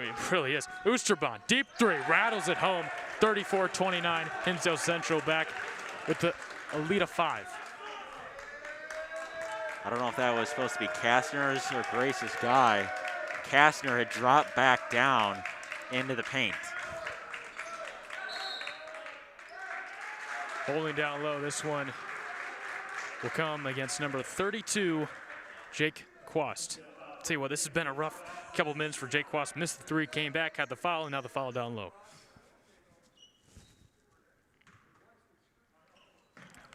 It really is. Oosterbaan, deep 3, rattles it home. 34-29, Hinsdale Central back with a lead of 5. I don't know if that was supposed to be Kastner's or Grace's guy. Kastner had dropped back down into the paint. Holding down low, this one will come against number 32, Jake Quast. Tell you what, this has been a rough couple minutes for Jake Quast. Missed the 3, came back, had the foul, and now the foul down low.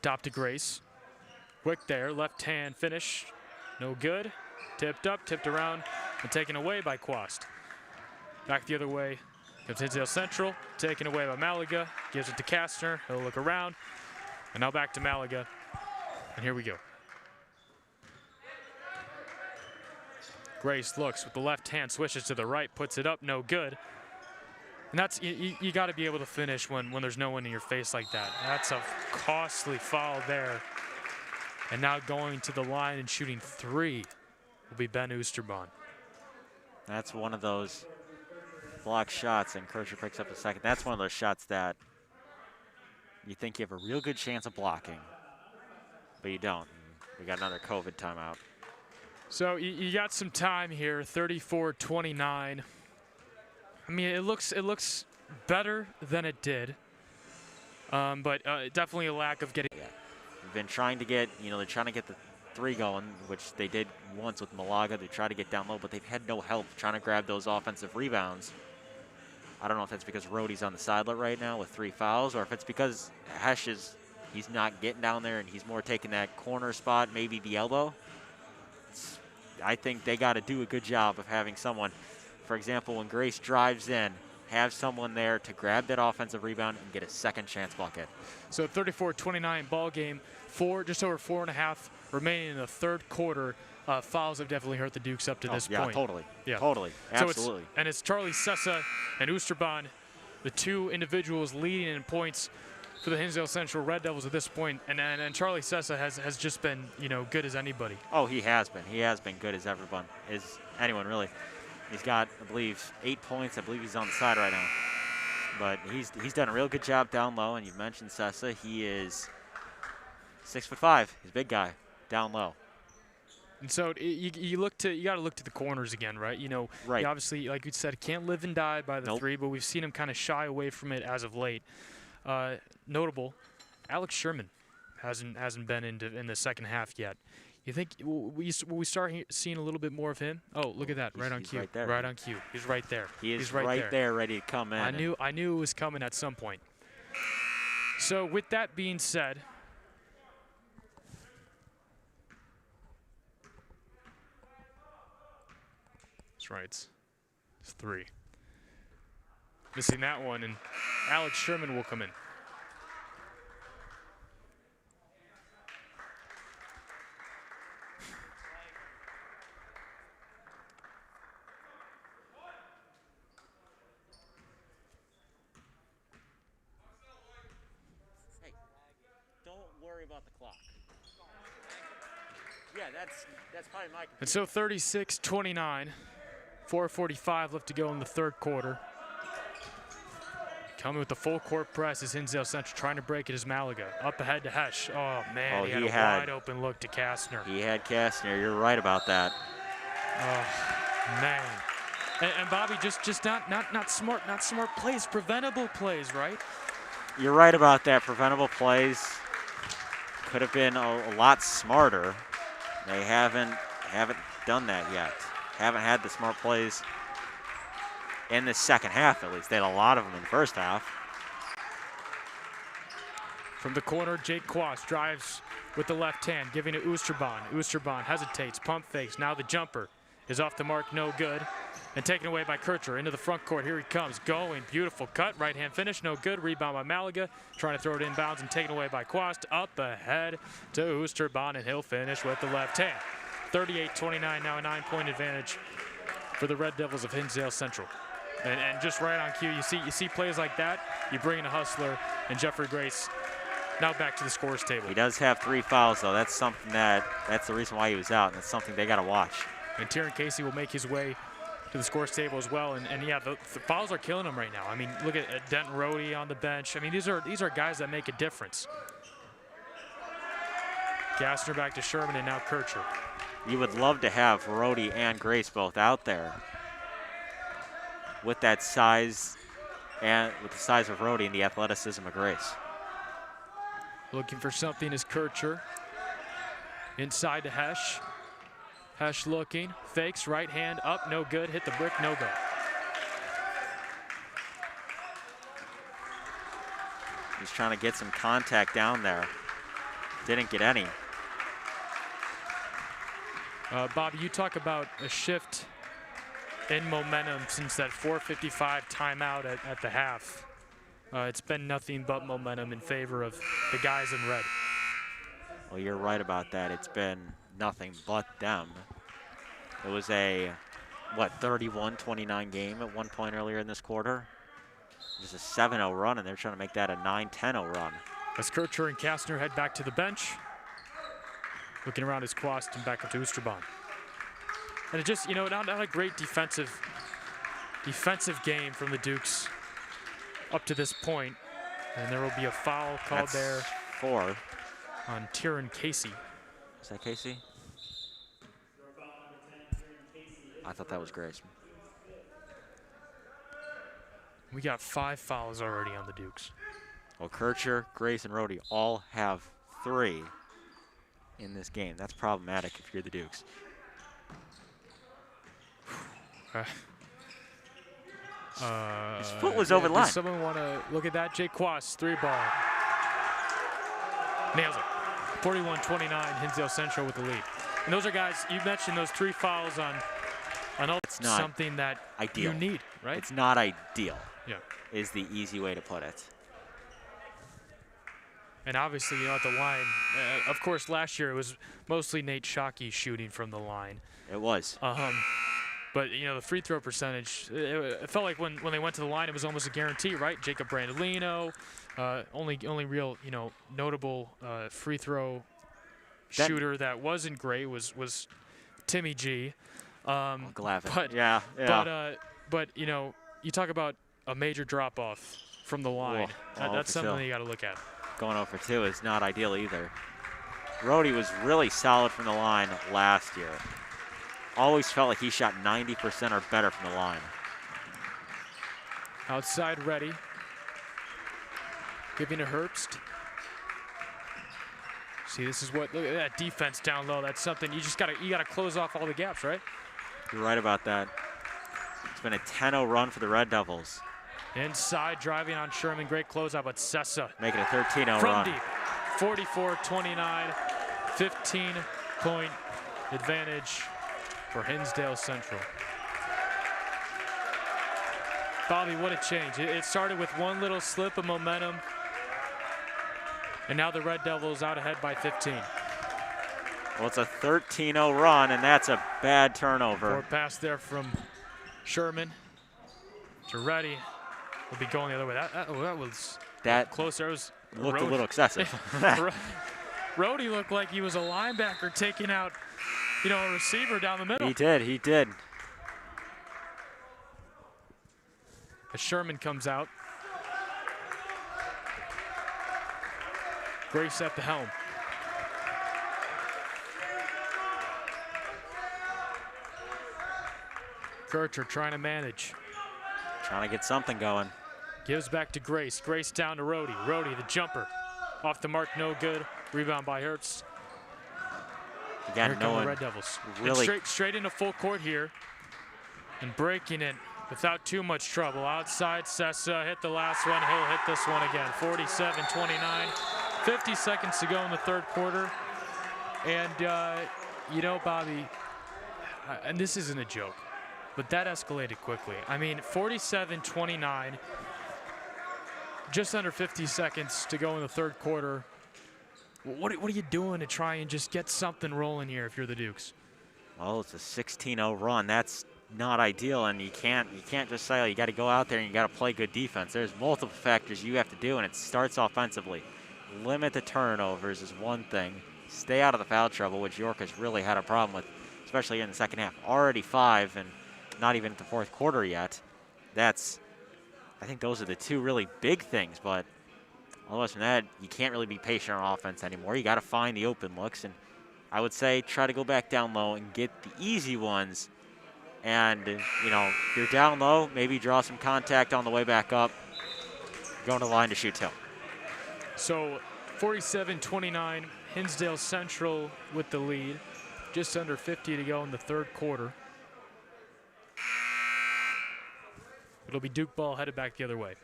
Top to Grace. Quick there, left hand finish. No good. Tipped up, tipped around, and taken away by Quast. Back the other way comes Hinsdale Central, taken away by Malaga. Gives it to Kastner. He'll look around. And now back to Malaga. And here we go. Grace looks with the left hand, switches to the right, puts it up, no good. And that's, you got to be able to finish when there's no one in your face like that. That's a costly foul there. And now going to the line and shooting 3 will be Ben Oosterbaan. That's one of those block shots, and Kircher picks up a second. That's one of those shots that you think you have a real good chance of blocking, but you don't. We got another COVID timeout. So you got some time here, 34-29. I mean, it looks better than it did, but definitely a lack of getting. Yeah, we've been trying to get, they're trying to get the 3 going, which they did once with Malaga. They tried to get down low, but they've had no help trying to grab those offensive rebounds. I don't know if that's because Rhodey's on the sideline right now with 3 fouls, or if it's because Hesh he's not getting down there and he's more taking that corner spot, maybe the elbow. I think they got to do a good job of having someone. For example, when Grace drives in, have someone there to grab that offensive rebound and get a second chance bucket. So 34-29 ball game, just over 4.5 remaining in the third quarter. Fouls have definitely hurt the Dukes up to this point. Totally. Yeah, totally, absolutely. So it's Charlie Sessa and Oosterbaan, the 2 individuals leading in points for the Hinsdale Central Red Devils at this point, and Charlie Sessa has just been good as anybody. Oh, he has been. He has been good as anyone really. He's got, I believe, 8 points. I believe he's on the side right now. But he's done a real good job down low, and you've mentioned Sessa. He is 6'5". He's a big guy down low. And so you got to look to the corners again, right? Right. He obviously, like you said, can't live and die by the 3, but we've seen him kind of shy away from it as of late. Notable, Alex Sherman hasn't been in the second half yet. You think will we start seeing a little bit more of him? Oh, look at that, right on cue. Right there. Right on cue. He's right there. He's right there, ready to come in. I knew it was coming at some point. So with that being said, that's right. It's 3. Missing that one, and Alex Sherman will come in. Hey, don't worry about the clock. Yeah, that's probably my. And so 36-29, 4:45 left to go in the third quarter. Coming with the full court press is Hinsdale Central, trying to break it is Malaga. Up ahead to Hesh. Oh, man, he had a wide open look to Kastner. He had Kastner. You're right about that. Oh, man. And Bobby, just not smart plays, preventable plays, right? You're right about that. Preventable plays could have been a lot smarter. They haven't done that yet. Haven't had the smart plays in the second half, at least. They had a lot of them in the first half. From the corner, Jake Quast drives with the left hand, giving it Oosterban. Oosterban hesitates, pump fakes. Now the jumper is off the mark, no good. And taken away by Kircher into the front court. Here he comes, going, beautiful cut, right hand finish, no good. Rebound by Malaga, trying to throw it inbounds and taken away by Quast. Up ahead to Oosterban, and he'll finish with the left hand. 38-29, now a 9-point advantage for the Red Devils of Hinsdale Central. And just right on cue, you see plays like that, you bring in a hustler, and Jeffrey Grace now back to the scores table. He does have 3 fouls, though. That's something that's the reason why he was out, and that's something they got to watch. And Tyron Casey will make his way to the scores table as well, and yeah, the fouls are killing him right now. I mean, look at Denton Rohde on the bench. I mean, these are guys that make a difference. Gassner back to Sherman, and now Kircher. You would love to have Rohde and Grace both out there with that size, and with the size of Rohde and the athleticism of Grace. Looking for something is Kircher. Inside to Hesh. Hesh looking, fakes, right hand up, no good. Hit the brick, no good. He's trying to get some contact down there. Didn't get any. Bobby, you talk about a shift in momentum since that 4:55 timeout at the half. It's been nothing but momentum in favor of the guys in red. Well, you're right about that. It's been nothing but them. It was a, 31-29 game at one point earlier in this quarter. Just a 7-0 run, and they're trying to make that a 9-10-0 run. As Kircher and Kastner head back to the bench, looking around his Quast and back up to Oosterban. And it just, not a great defensive game from the Dukes up to this point. And there will be a foul called there. 4. On Tyron Casey. Is that Casey? I thought that was Grace. We got 5 fouls already on the Dukes. Well, Kircher, Grace, and Rohde all have 3 in this game. That's problematic if you're the Dukes. His foot was over the line. Does someone want to look at that? Jake Quast, 3-ball. Nails it. 41-29, Hinsdale Central with the lead. And those are guys, you mentioned those 3 fouls on it's not something that ideal. You need, right? It's not ideal, yeah, is the easy way to put it. And obviously, at the line, of course, last year it was mostly Nate Shockey shooting from the line. It was. But, the free throw percentage, it felt like when they went to the line, it was almost a guarantee, right? Jacob Brandolino, only real, notable free throw shooter that wasn't great was Timmy G. Glavin. But, yeah. But you talk about a major drop-off from the line. That's something you got to look at. Going 0 for 2 is not ideal either. Rohde was really solid from the line last year. Always felt like he shot 90% or better from the line. Outside ready. Giving to Herbst. See, this is look at that defense down low. That's something you gotta close off all the gaps, right? You're right about that. It's been a 10-0 run for the Red Devils. Inside driving on Sherman, great closeout, but Sessa making a 13-0 from run. Deep, 44-29, 15-point advantage for Hinsdale Central. Bobby, what a change. It started with one little slip of momentum, and now the Red Devils out ahead by 15. Well, it's a 13-0 run, and that's a bad turnover. Forward pass there from Sherman to Reddy. Will be going the other way. That was close. There was looked a little excessive. Rohde looked like he was a linebacker taking out, a receiver down the middle. He did. As Sherman comes out. Grace at the helm. Kircher trying to manage. Trying to get something going. Gives back to Grace. Grace down to Rhodey. Rhodey, the jumper. Off the mark, no good. Rebound by Hertz. Again, here come the Red Devils. Really straight into full court here. And breaking it without too much trouble. Outside, Sessa hit the last one. He'll hit this one again. 47-29. 50 seconds to go in the third quarter. And, you know, Bobby, and this isn't a joke, but that escalated quickly. I mean, 47-29, just under 50 seconds to go in the third quarter. What are you doing to try and just get something rolling here if you're the Dukes? Well, it's a 16-0 run. That's not ideal, and you can't just say, oh, you got to go out there and you got to play good defense. There's multiple factors you have to do, and it starts offensively. Limit the turnovers is one thing. Stay out of the foul trouble, which York has really had a problem with, especially in the second half. Already 5 and not even at the fourth quarter yet. I think those are the two really big things, but otherwise from that, you can't really be patient on offense anymore. You got to find the open looks, and I would say try to go back down low and get the easy ones. And, you know, if you're down low, maybe draw some contact on the way back up. Going to the line to shoot two. So 47-29, Hinsdale Central with the lead. Just under 50 to go in the third quarter. It'll be Duke ball headed back the other way.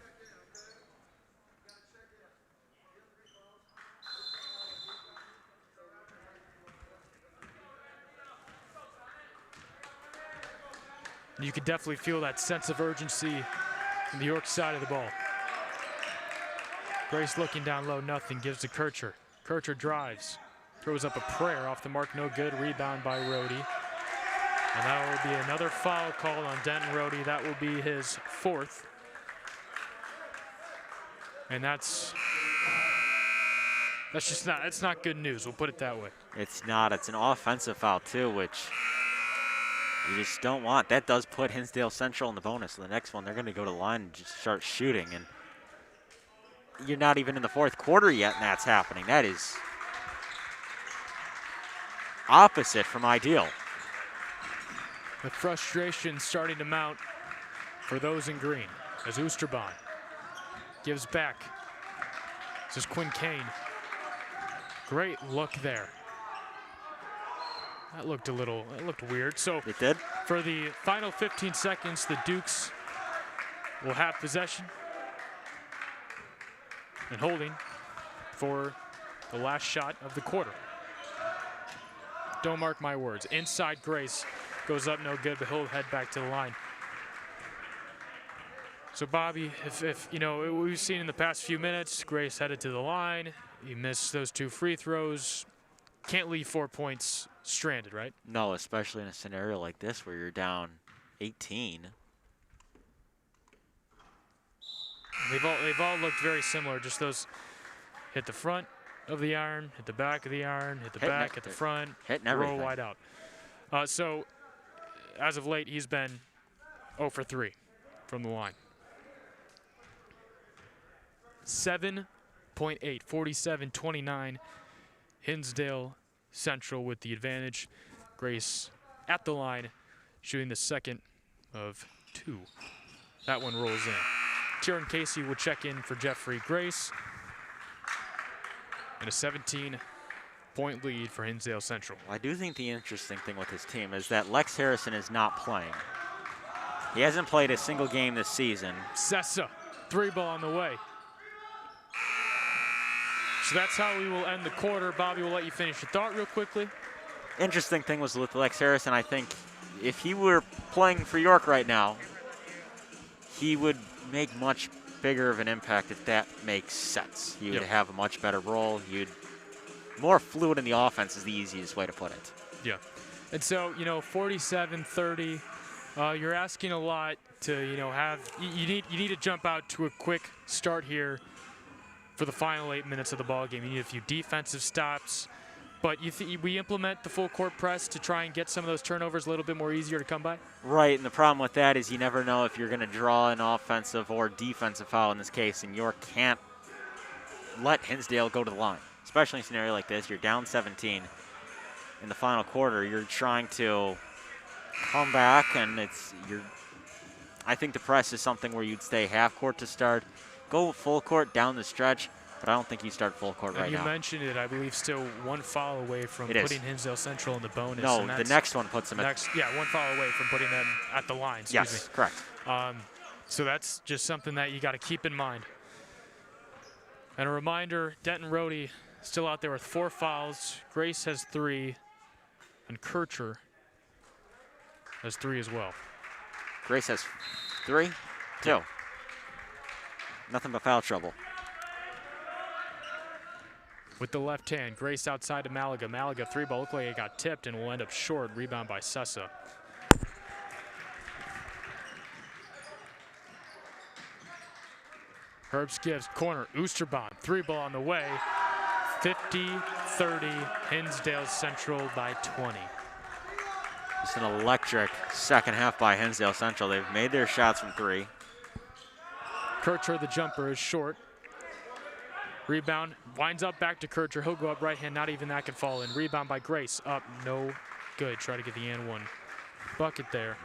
You could definitely feel that sense of urgency on the York side of the ball. Grace looking down low, nothing, gives to Kircher. Kircher drives, throws up a prayer off the mark, no good. Rebound by Rhodey. And that will be another foul called on Denton Rhodey. That will be his fourth. And that's just not, it's not good news, we'll put it that way. It's not, it's an offensive foul too, which you just don't want. That does put Hinsdale Central in the bonus. The next one, they're going to go to the line and just start shooting. And you're not even in the fourth quarter yet, and that's happening. That is opposite from ideal. The frustration starting to mount for those in green as Oosterbaan gives back. This is Quinn Kane. Great look there. That looked it looked weird. So it did. For the final 15 seconds, the Dukes will have possession and holding for the last shot of the quarter. Don't mark my words. Inside Grace goes up, no good, but he'll head back to the line. So Bobby, if you know, we've seen in the past few minutes, Grace headed to the line. He missed those 2 free throws. Can't leave 4 points stranded, right? No, especially in a scenario like this where you're down 18. They've all looked very similar. Just those hit the front of the iron, hit the back of the iron, hit the back, at the front, roll wide out. So as of late, he's been 0 for 3 from the line. 7.8, 47-29. Hinsdale Central with the advantage. Grace at the line, shooting the second of 2. That one rolls in. Tieran Casey will check in for Jeffrey Grace. And a 17-point lead for Hinsdale Central. Well, I do think the interesting thing with his team is that Lex Harrison is not playing. He hasn't played a single game this season. Sessa, 3-ball on the way. So that's how we will end the quarter. Bobby, we'll let you finish your thought real quickly. Interesting thing was with Lex Harrison, I think if he were playing for York right now, he would make much bigger of an impact, if that makes sense. He would have a much better role. More fluid in the offense is the easiest way to put it. Yeah. And so, you know, 47-30, you're asking a lot to, you know, you need to jump out to a quick start here for the final 8 minutes of the ball game. You need a few defensive stops, but we implement the full court press to try and get some of those turnovers a little bit more easier to come by? Right, and the problem with that is you never know if you're going to draw an offensive or defensive foul in this case, and York can't let Hinsdale go to the line, especially in a scenario like this. You're down 17 in the final quarter. You're trying to come back, and I think the press is something where you'd stay half court to start, go full court down the stretch, but I don't think you start full court right now. You mentioned it, I believe, still one foul away from It is. putting Hinsdale Central in the bonus. No, the next one puts them yeah, one foul away from putting them at the line. Yes, correct. So that's just something that you got to keep in mind. And a reminder, Denton Rohde still out there with 4 fouls. Grace has 3, and Kircher has 3 as well. Grace has 3? 2. Nothing but foul trouble. With the left hand, Grace outside to Malaga. Malaga 3-ball, looked like it got tipped and will end up short. Rebound by Sessa. Herbst gives corner. Oosterbaan, 3-ball on the way. 50-30, Hinsdale Central by 20. It's an electric second half by Hinsdale Central. They've made their shots from 3. Kircher, the jumper, is short. Rebound, winds up back to Kircher. He'll go up right hand, not even that can fall in. Rebound by Grace, up, no good. Try to get the and one bucket there.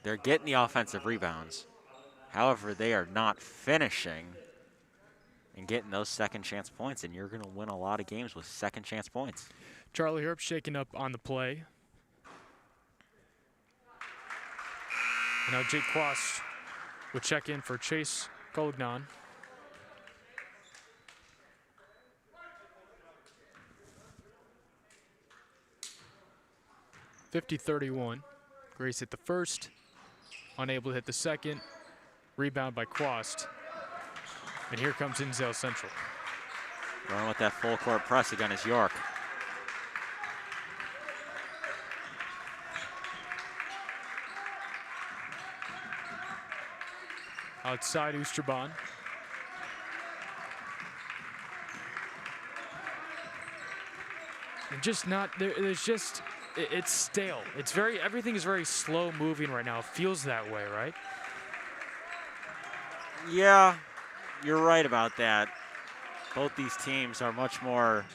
They're getting the offensive rebounds. However, they are not finishing and getting those second chance points, and you're going to win a lot of games with second chance points. Charlie Herbst shaking up on the play. And now Jake Quast will check in for Chase Collignon. (50-31). Grace hit the first, unable to hit the second. Rebound by Quast. And here comes Hinsdale Central. Going with that full court press again is York. Outside Oosterbaan. And just not there. There's just it's stale. It's everything is very slow moving right now. It feels that way, right? Yeah, you're right about that. Both these teams are much more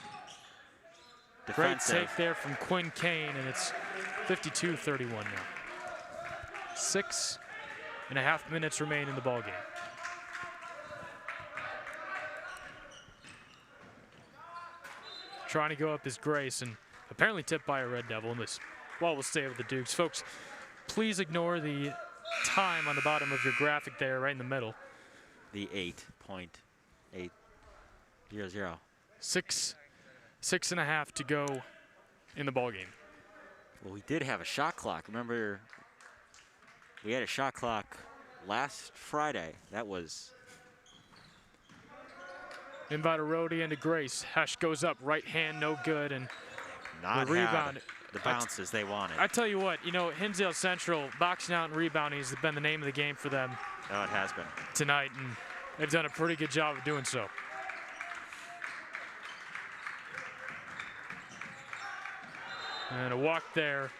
defensive. Great take there from Quinn Kane, and it's 52-31 now. 6.5 minutes remain in the ballgame. Trying to go up is Grace, and apparently tipped by a Red Devil, and this ball will stay with the Dukes. Folks, please ignore the time on the bottom of your graphic there, right in the middle. The 8.800. 6.5 to go in the ballgame. Well, we did have a shot clock. Remember, we had a shot clock last Friday. That was... Invite a Rohde into Grace. Hesh goes up, right hand, no good, and not the rebound. The bounces they wanted. I tell you what, Hinsdale Central boxing out and rebounding has been the name of the game for them. Oh, it has been. Tonight, and they've done a pretty good job of doing so. And a walk there.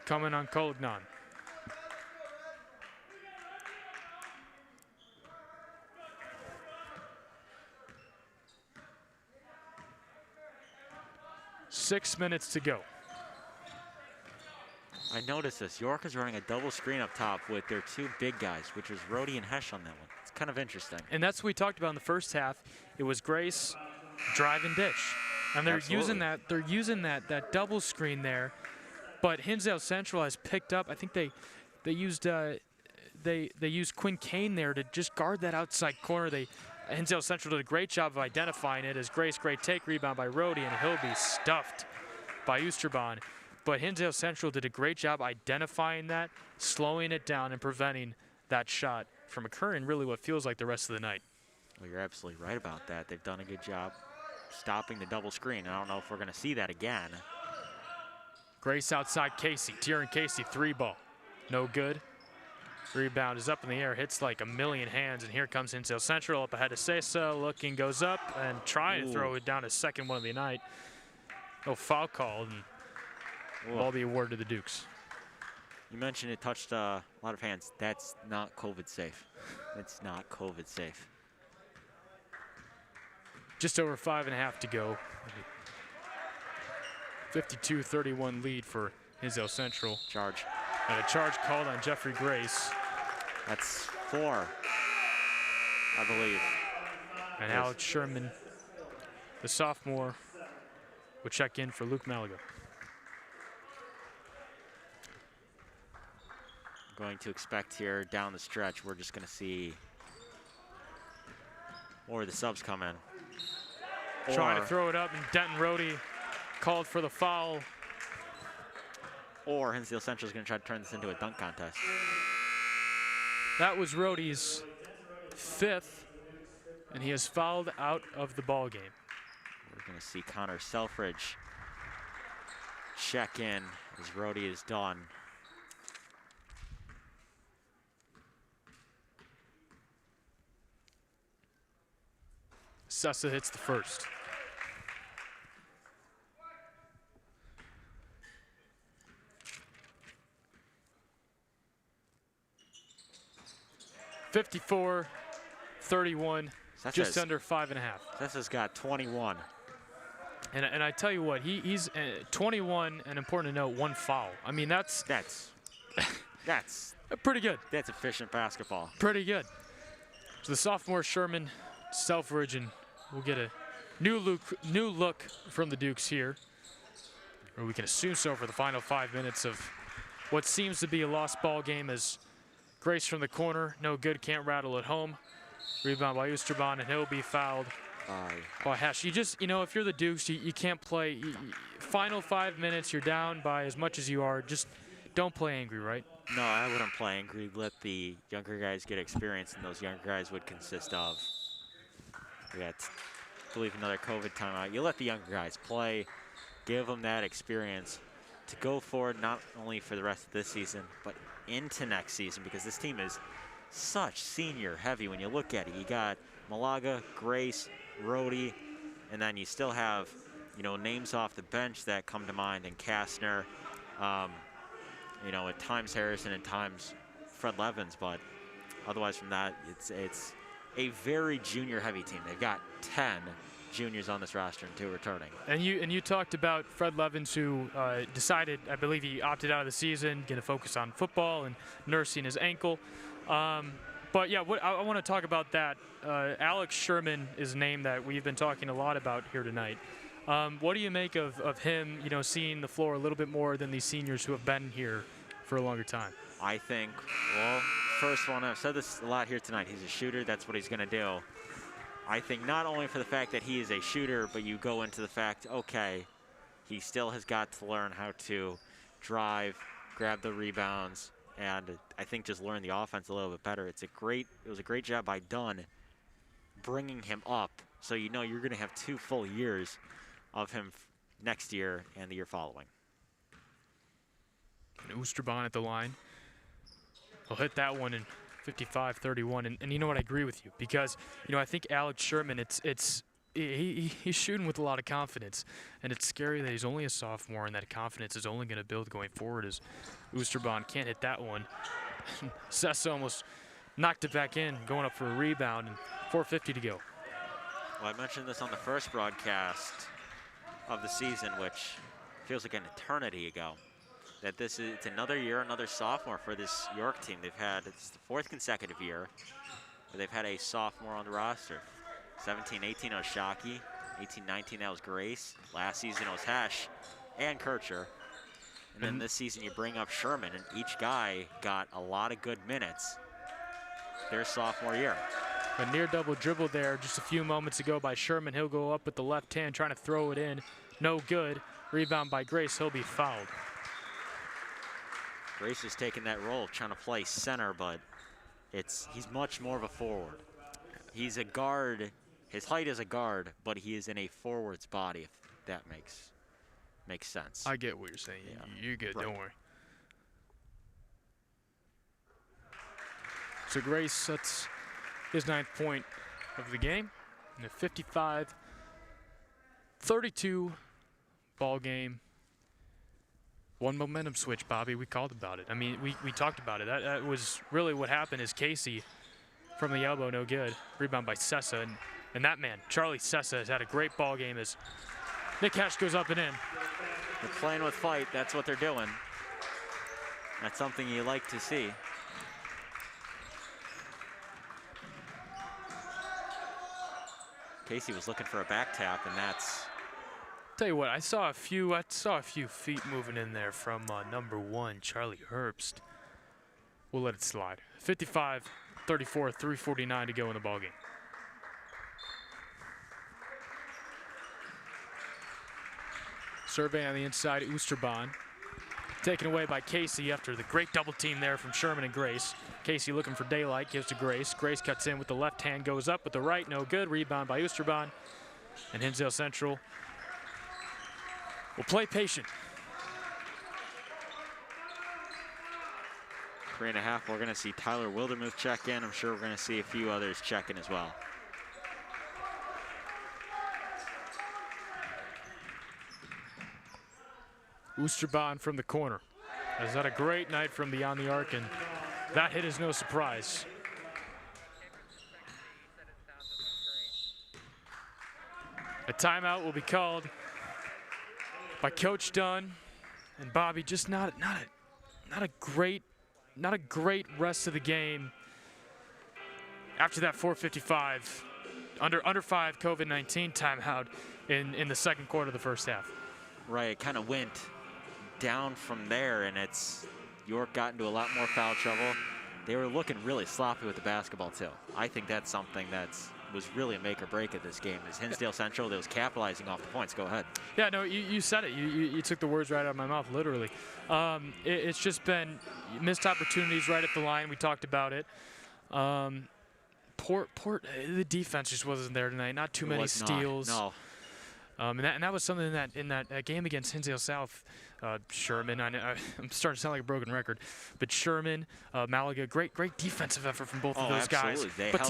Coming on Collignon. Six minutes to go. I noticed this. York is running a double screen up top with their 2 big guys, which was Rohde and Hesh on that one. It's kind of interesting. And that's what we talked about in the first half. It was Grace, drive and dish. And they're using that double screen there. But Hinsdale Central has picked up. I think they used Quinn Kane there to just guard that outside corner. Hinsdale Central did a great job of identifying it as Grace. Great take, rebound by Rohde, and he'll be stuffed by Oosterbaan. But Hinsdale Central did a great job identifying that, slowing it down, and preventing that shot from occurring really what feels like the rest of the night. Well, you're absolutely right about that. They've done a good job stopping the double screen. I don't know if we're going to see that again. Grace outside Casey. Tieran Casey, 3-ball. No good. Rebound is up in the air, hits like a million hands, and here comes Hinsdale Central up ahead of Sessa, looking, goes up, and trying to throw it down his second one of the night. No foul called, and all the award to the Dukes. You mentioned it touched a lot of hands. That's not COVID safe. It's not COVID safe. Just over 5.5 to go. 52-31 lead for Hinsdale Central. Charge. And a charge called on Jeffrey Grace. That's 4, I believe. And yes. Alex Sherman, the sophomore, will check in for Luke Malaga. Going to expect here down the stretch, we're just going to see more of the subs come in. Trying to throw it up, and Denton Rohde called for the foul. Or Hinsdale Central is going to try to turn this into a dunk contest. That was Rohde's 5th, and he is fouled out of the ball game. We're going to see Connor Selfridge check in as Rohde is done. Sessa hits the first. (54-31), just under 5.5. Sessa's got 21. And I tell you what, he's 21, and important to note, 1 foul. I mean, that's pretty good. That's efficient basketball. Pretty good. So the sophomore Sherman, Selfridge, and we'll get a new look from the Dukes here, or we can assume so for the final 5 minutes of what seems to be a lost ball game. As Grace from the corner, no good, can't rattle at home. Rebound by Oosterban, and he'll be fouled by Hesh. You just, if you're the Dukes, you can't play. Final 5 minutes, you're down by as much as you are. Just don't play angry, right? No, I wouldn't play angry. Let the younger guys get experience, and those younger guys would consist of, we got, I believe, another COVID timeout. You let the younger guys play, give them that experience to go forward, not only for the rest of this season, but into next season, because this team is such senior heavy when you look at it. You got Malaga, Grace, Rohde, and then you still have, names off the bench that come to mind, and Kastner, at times Harrison, and times Fred Levins, but otherwise from that, it's a very junior heavy team. They've got 10 juniors on this roster and 2 returning. And you talked about Fred Levins, who decided, I believe he opted out of the season, going to focus on football and nursing his ankle. But yeah, I want to talk about that. Alex Sherman is a name that we've been talking a lot about here tonight. What do you make of him, seeing the floor a little bit more than these seniors who have been here for a longer time? I think, well, first one, I've said this a lot here tonight, he's a shooter, that's what he's going to do. I think not only for the fact that he is a shooter, but you go into the fact, okay, he still has got to learn how to drive, grab the rebounds, and I think just learn the offense a little bit better. It was a great job by Dunn bringing him up, so you're going to have 2 full years of him next year and the year following. And Oosterban at the line. He'll hit that one in 55-31, and you know what, I agree with you, because I think Alex Sherman, he's shooting with a lot of confidence, and it's scary that he's only a sophomore, and that confidence is only going to build going forward as Oosterban can't hit that one. Sessa almost knocked it back in, going up for a rebound, and 4:50 to go. Well, I mentioned this on the first broadcast of the season, which feels like an eternity ago, that it's another year, another sophomore for this York team. It's the 4th consecutive year where they've had a sophomore on the roster. 17-18 was Shockey, 18-19 that was Grace, last season it was Hesh and Kircher. And then this season you bring up Sherman, and each guy got a lot of good minutes their sophomore year. A near double dribble there just a few moments ago by Sherman. He'll go up with the left hand, trying to throw it in. No good. Rebound by Grace. He'll be fouled. Grace is taking that role, trying to play center, but he's much more of a forward. He's a guard. His height is a guard, but he is in a forward's body, if that makes sense. I get what you're saying. Yeah. You're good. Right. Don't worry. So Grace, that's his 9th point of the game in a 55-32 ball game. One momentum switch, Bobby. We called about it. I mean, we talked about it. That was really what happened. Is Casey from the elbow, no good. Rebound by Sessa, and that man, Charlie Sessa, has had a great ball game as Nick Hesh goes up and in. They're playing with fight. That's what they're doing. That's something you like to see. Casey was looking for a back tap, and that's. Tell you what, I saw a few feet moving in there from number 1, Charlie Herbst. We'll let it slide. 55-34, 3:49 to go in the ballgame. Survey on the inside, Oosterbaan. Taken away by Casey after the great double team there from Sherman and Grace. Casey looking for daylight, gives to Grace. Grace cuts in with the left hand, goes up with the right, no good. Rebound by Oosterbaan. And Hinsdale Central will play patient. 3.5, we're going to see Tyler Wildermuth check in. I'm sure we're going to see a few others check in as well. Oosterbaan from the corner. Has had a great night from beyond the arc, and that hit is no surprise. A timeout will be called by Coach Dunn and Bobby. Just not a great rest of the game after that 4:55 under 5 COVID-19 timeout in the second quarter of the first half. Right, it kind of went down from there, and York got into a lot more foul trouble. They were looking really sloppy with the basketball too. I think that's something that was really a make or break at this game. Is Hinsdale Central that was capitalizing off the points. Go ahead. Yeah, no, you said it. You took the words right out of my mouth, literally. It's just been missed opportunities right at the line. We talked about it. The defense just wasn't there tonight. Not too many steals. No. And that was something in that game against Hinsdale South. Sherman, I'm starting to sound like a broken record, but Sherman, Malaga, great defensive effort from both of those guys. But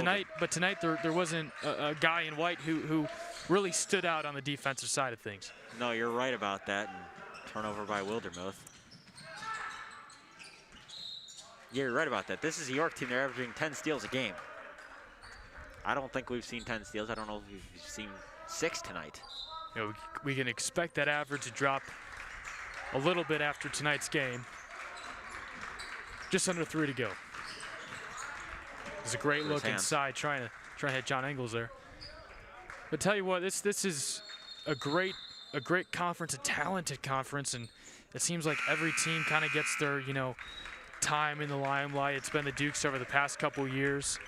tonight there wasn't a guy in white who really stood out on the defensive side of things. No, you're right about that. And turnover by Wildermuth. Yeah, you're right about that. This is a York team. They're averaging 10 steals a game. I don't think we've seen 10 steals. I don't know if we've seen 6 tonight. You know, we can expect that average to drop a little bit after tonight's game. Just under 3 to go. There's a great look inside, trying to hit John Engels there. But tell you what, this is a great conference, a talented conference, and it seems like every team kind of gets their time in the limelight. It's been the Dukes over the past couple years.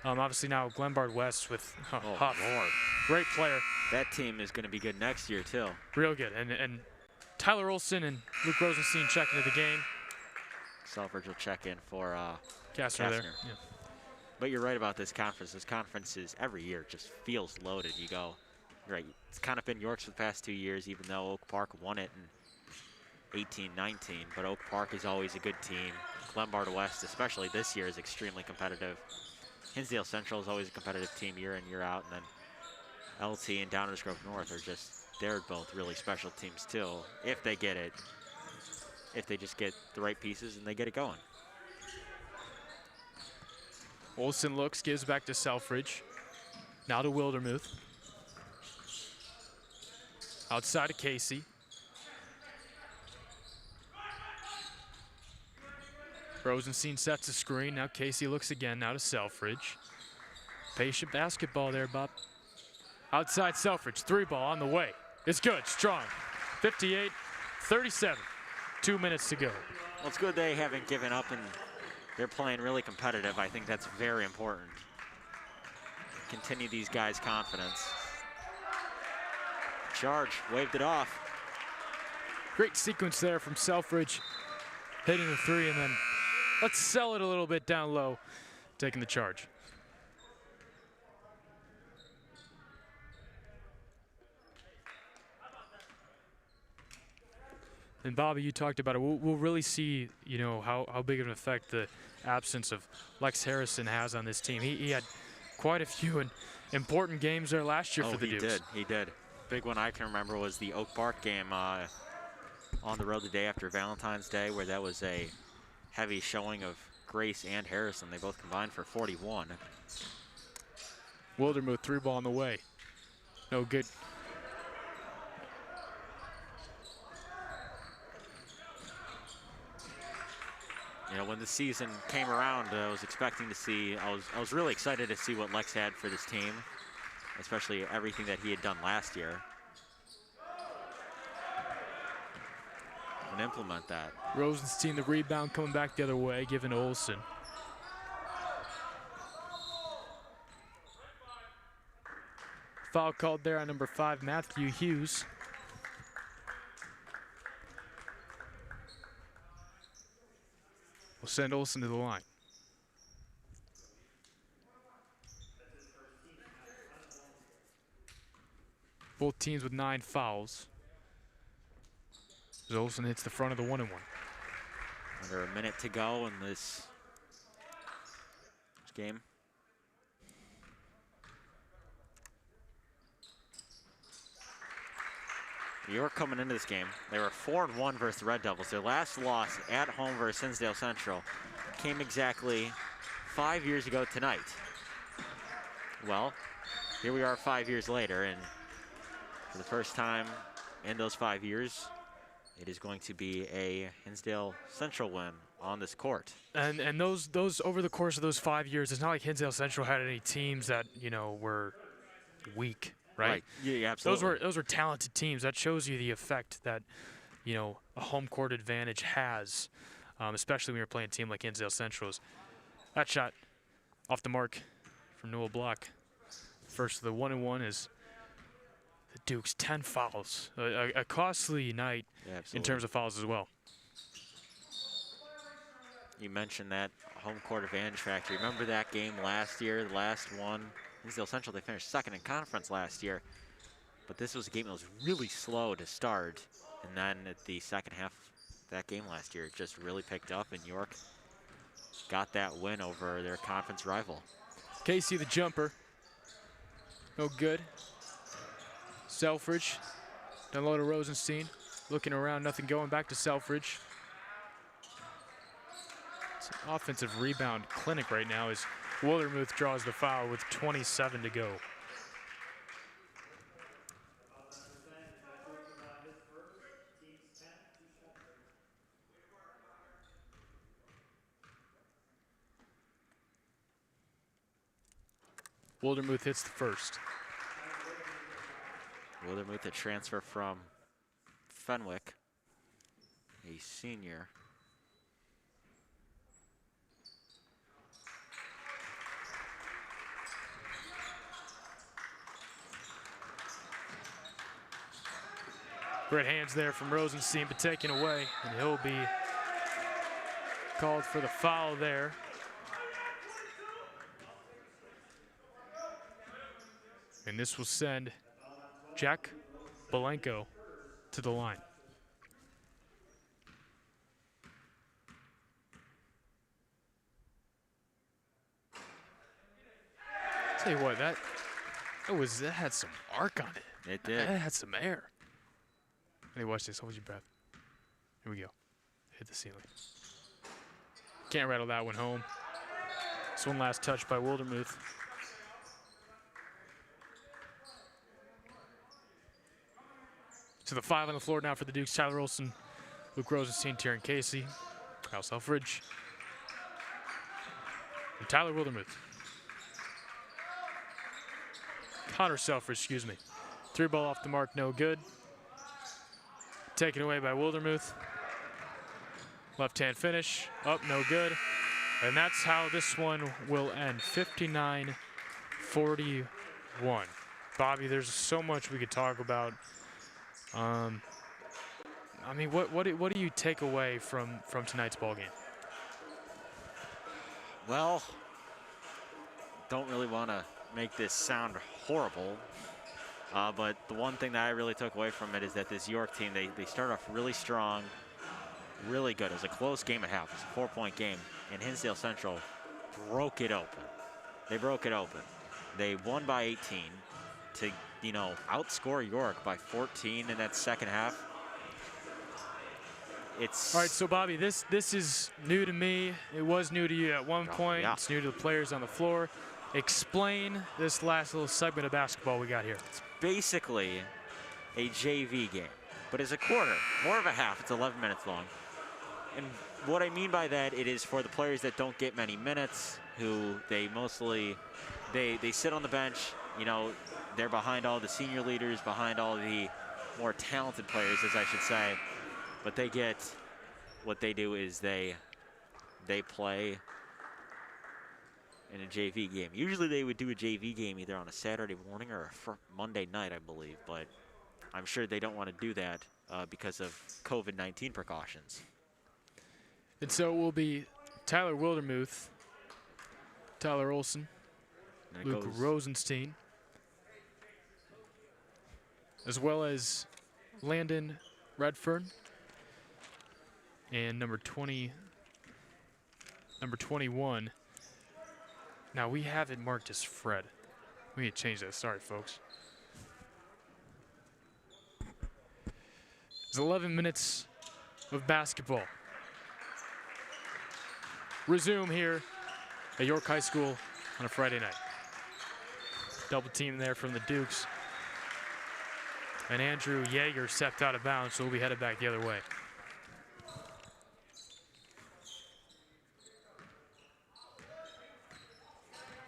Obviously now Glenbard West with Huff. Lord. Great player. That team is going to be good next year too. Real good. And Tyler Olson and Luke Rosenstein check into the game. Selfridge will check in for Kastner there. Yeah. But you're right about this conference. This conference is every year just feels loaded. You go, you're right. It's kind of been York's for the past 2 years, even though Oak Park won it in 18-19. But Oak Park is always a good team. Glenbard West, especially this year, is extremely competitive. Hinsdale Central is always a competitive team year in, year out, and then LT and Downers Grove North they're both really special teams too. If they get it, if they just get the right pieces and they get it going. Olson looks, gives back to Selfridge. Now to Wildermuth. Outside of Casey. Rosenstein sets a screen. Now Casey looks again. Now to Selfridge. Patient basketball there, Bob. Outside Selfridge. 3-ball on the way. It's good. Strong. 58-37. 2 minutes to go. Well, it's good they haven't given up and they're playing really competitive. I think that's very important. Continue these guys' confidence. Charge. Waved it off. Great sequence there from Selfridge. Hitting the 3 and then let's sell it a little bit down low, taking the charge. And Bobby, you talked about it. We'll really see, how big of an effect the absence of Lex Harrison has on this team. He had quite a few important games there last year for the Dukes. He did. Big one I can remember was the Oak Park game on the road the day after Valentine's Day, where that was a heavy showing of Grace and Harrison. They both combined for 41. Wildermuth 3-ball on the way. No good. You know, when the season came around, I was expecting to see, I was really excited to see what Lex had for this team, especially everything that he had done last year. And implement that. Rosenstein, the rebound coming back the other way, given to Olsen. Foul called there on number 5, Matthew Hughes. We'll send Olsen to the line. Both teams with 9 fouls. As Olsen hits the front of the 1-and-1. Under a minute to go in this game. York coming into this game, they were 4-1 versus the Red Devils. Their last loss at home versus Hinsdale Central came exactly 5 years ago tonight. Well, here we are 5 years later, and for the first time in those 5 years, it is going to be a Hinsdale Central win on this court. And those over the course of those 5 years, it's not like Hinsdale Central had any teams that, you know, were weak. Right? Yeah, absolutely. Those were talented teams. That shows you the effect that, you know, a home court advantage has, especially when you're playing a team like Hinsdale Central's. That shot off the mark from Noah Block. First of the 1-and-1 is the Dukes, 10 fouls. A costly night in terms of fouls as well. You mentioned that home court advantage factor. Remember that game last year, the last one? Hinsdale Central, they finished second in conference last year, but this was a game that was really slow to start, and then at the second half of that game last year, it just really picked up, and York got that win over their conference rival. Casey, the jumper, no good. Selfridge, down low to Rosenstein, looking around, nothing going, back to Selfridge. It's an offensive rebound clinic right now as Wildermuth draws the foul with 27 to go. Wildermuth hits the first. Wildermuth, a transfer from Fenwick, a senior. Great hands there from Rosenstein, but taken away, and he'll be called for the foul there. And this will send Jack Belenko to the line. Tell you what, that had some arc on it. It did. It had some air. Hey, watch this. Hold your breath. Here we go. Hit the ceiling. Can't rattle that one home. This one last touch by Wildermuth. To the 5 on the floor now for the Dukes. Tyler Olsen, Luke Rosenstein, Tyrion Casey, Kyle Selfridge, and Tyler Wildermuth. Connor Selfridge, excuse me. 3 ball off the mark, no good. Taken away by Wildermuth. Left-hand finish, up, no good. And that's how this one will end, 59-41. Bobby, there's so much we could talk about. I mean, what do you take away from tonight's ball game? Well, don't really want to make this sound horrible. But the one thing that I really took away from it is that this York team, they started off really strong, really good. It was a close game at half. It was a 4-point game, and Hinsdale Central broke it open. They broke it open. They won by 18 to, you know, outscore York by 14 in that second half. It's all right, so Bobby, this is new to me. It was new to you at one point. Yeah. It's new to the players on the floor. Explain this last little segment of basketball we got here. It's basically a JV game, but it's a quarter, more of a half. It's 11 minutes long. And what I mean by that, it is for the players that don't get many minutes, who they mostly, they sit on the bench. You know, they're behind all the senior leaders, behind all the more talented players, as I should say. But they get, what they do is they play in a JV game. Usually they would do a JV game either on a Saturday morning or a Monday night, I believe. But I'm sure they don't want to do that because of COVID-19 precautions. And so it will be Tyler Wildermuth, Tyler Olson, Luke Rosenstein, as well as Landon Redfern and number 21. Now we have it marked as Fred. We need to change that. Sorry, folks. It's 11 minutes of basketball. Resume here at York High School on a Friday night. Double team there from the Dukes. And Andrew Yeager stepped out of bounds, so we'll be headed back the other way.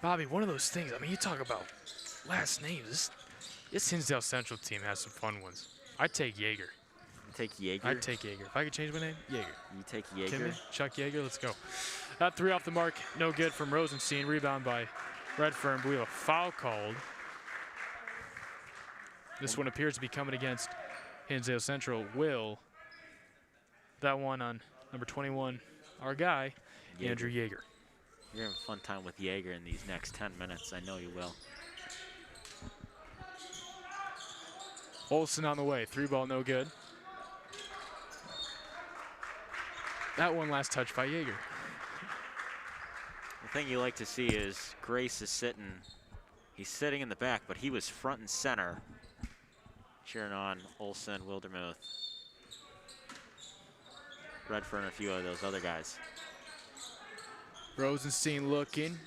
Bobby, one of those things, I mean, you talk about last names. This Hinsdale Central team has some fun ones. I'd take Yeager. You take Yeager? I'd take Yeager. If I could change my name, Yeager. You take Yeager? Kimmy, Chuck Yeager, let's go. That three off the mark, no good from Rosenstein. Rebound by Redfern, but we have a foul called. This one appears to be coming against Hinsdale Central. That one on number 21, our guy, Yeager. Andrew Yeager. You're having a fun time with Yeager in these next 10 minutes. I know you will. Olson on the way. Three ball, no good. That one last touch by Yeager. The thing you like to see is Grace is sitting. He's sitting in the back, but he was front and center, cheering on Olson, Wildermuth, Redfern, and a few of those other guys. Rosenstein looking,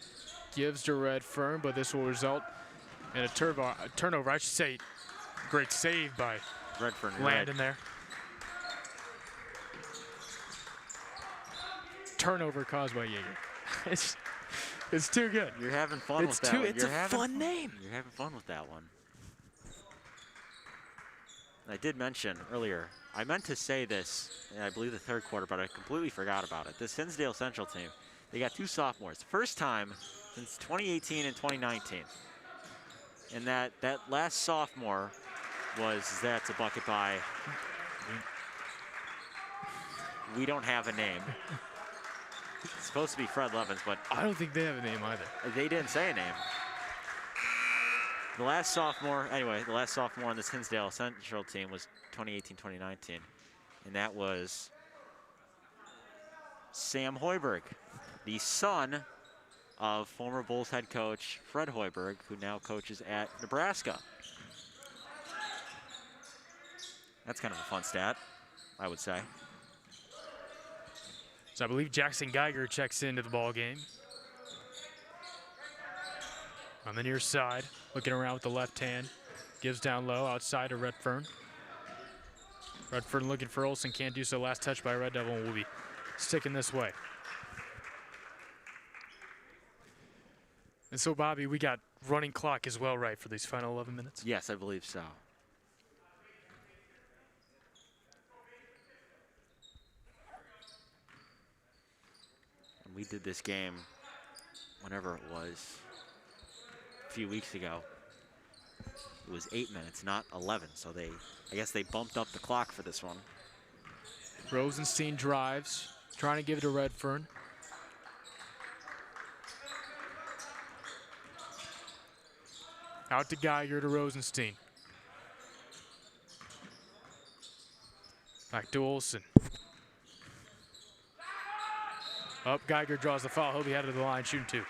gives to Redfern, but this will result in a turnover. I should say, great save by Redfern. Landon there. Turnover caused by Yeager. It's too good. You're having fun with that one. It's a fun name. You're having fun with that one. I did mention earlier, I meant to say this, in I believe the third quarter, but I completely forgot about it. This Hinsdale Central team, they got two sophomores. First time since 2018 and 2019. And that last sophomore that's a bucket by, we don't have a name. It's supposed to be Fred Levins, but I don't think they have a name either. They didn't say a name. The last sophomore on this Hinsdale Central team was 2018-2019, and that was Sam Hoiberg, the son of former Bulls head coach Fred Hoiberg, who now coaches at Nebraska. That's kind of a fun stat, I would say. So I believe Jackson Geiger checks into the ball game. On the near side, looking around with the left hand. Gives down low, outside to Redfern. Redfern looking for Olson, can't do so. Last touch by Red Devil, and we'll be sticking this way. And so, Bobby, we got running clock as well, right, for these final 11 minutes? Yes, I believe so. And we did this game whenever it was, a few weeks ago. It was 8 minutes, not 11, so I guess they bumped up the clock for this one. Rosenstein drives, trying to give it to Redfern. Out to Geiger to Rosenstein. Back to Olson. Up, Geiger draws the foul. He'll be headed to the line, shooting two.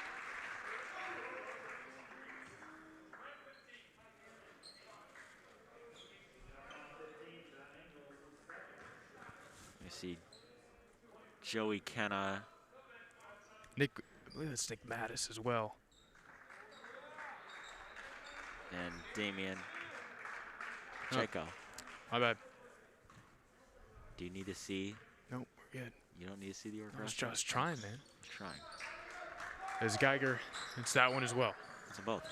You see Joey Kenna. I believe that's Nick Mattis as well. And Damian Jaco. My bad. Do you need to see? Nope, we're good. You don't need to see the order. I was just trying, man. Trying. As Geiger, it's that one as well. It's a both.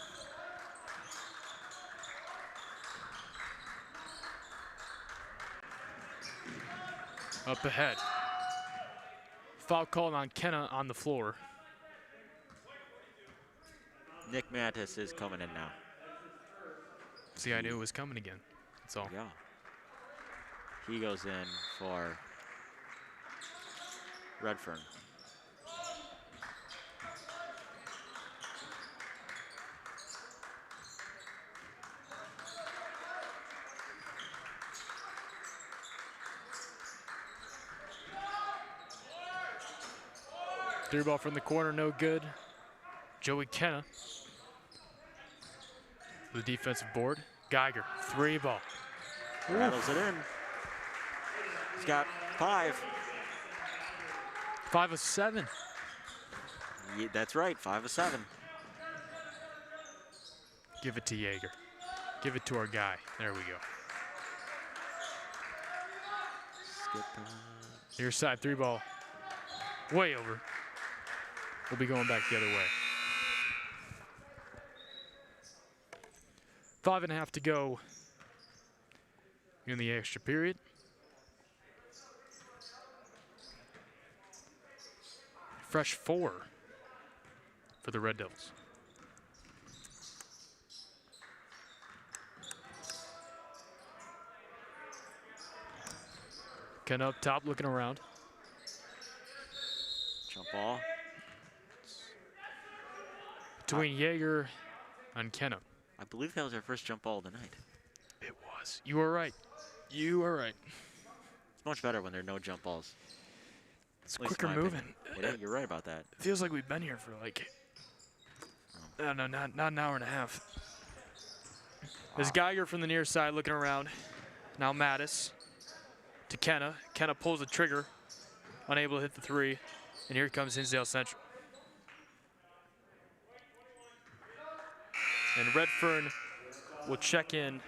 Up ahead. Foul called on Kenna on the floor. Nick Mattis is coming in now. See, I knew it was coming again. That's all. Yeah. He goes in for Redfern. Three ball from the corner, no good. Joey Kenna. The defensive board. Geiger, three ball. Rattles it in. He's got 5. 5 of 7. Yeah, that's right, 5 of 7. Give it to Jaeger. Give it to our guy. There we go. Skip. Near side, three ball. Way over. We'll be going back the other way. 5.5 to go in the extra period. Fresh 4 for the Red Devils. Ken up top, looking around. Jump ball. Between Jaeger and Kenna. I believe that was our first jump ball of the night. It was. You were right. You were right. It's much better when there are no jump balls. It's quicker moving. Yeah, you're right about that. It feels like we've been here for like, no, not an hour and a half. There's Geiger from the near side looking around. Now Mattis to Kenna. Kenna pulls the trigger, unable to hit the three. And here comes Hinsdale Central. And Redfern will check in.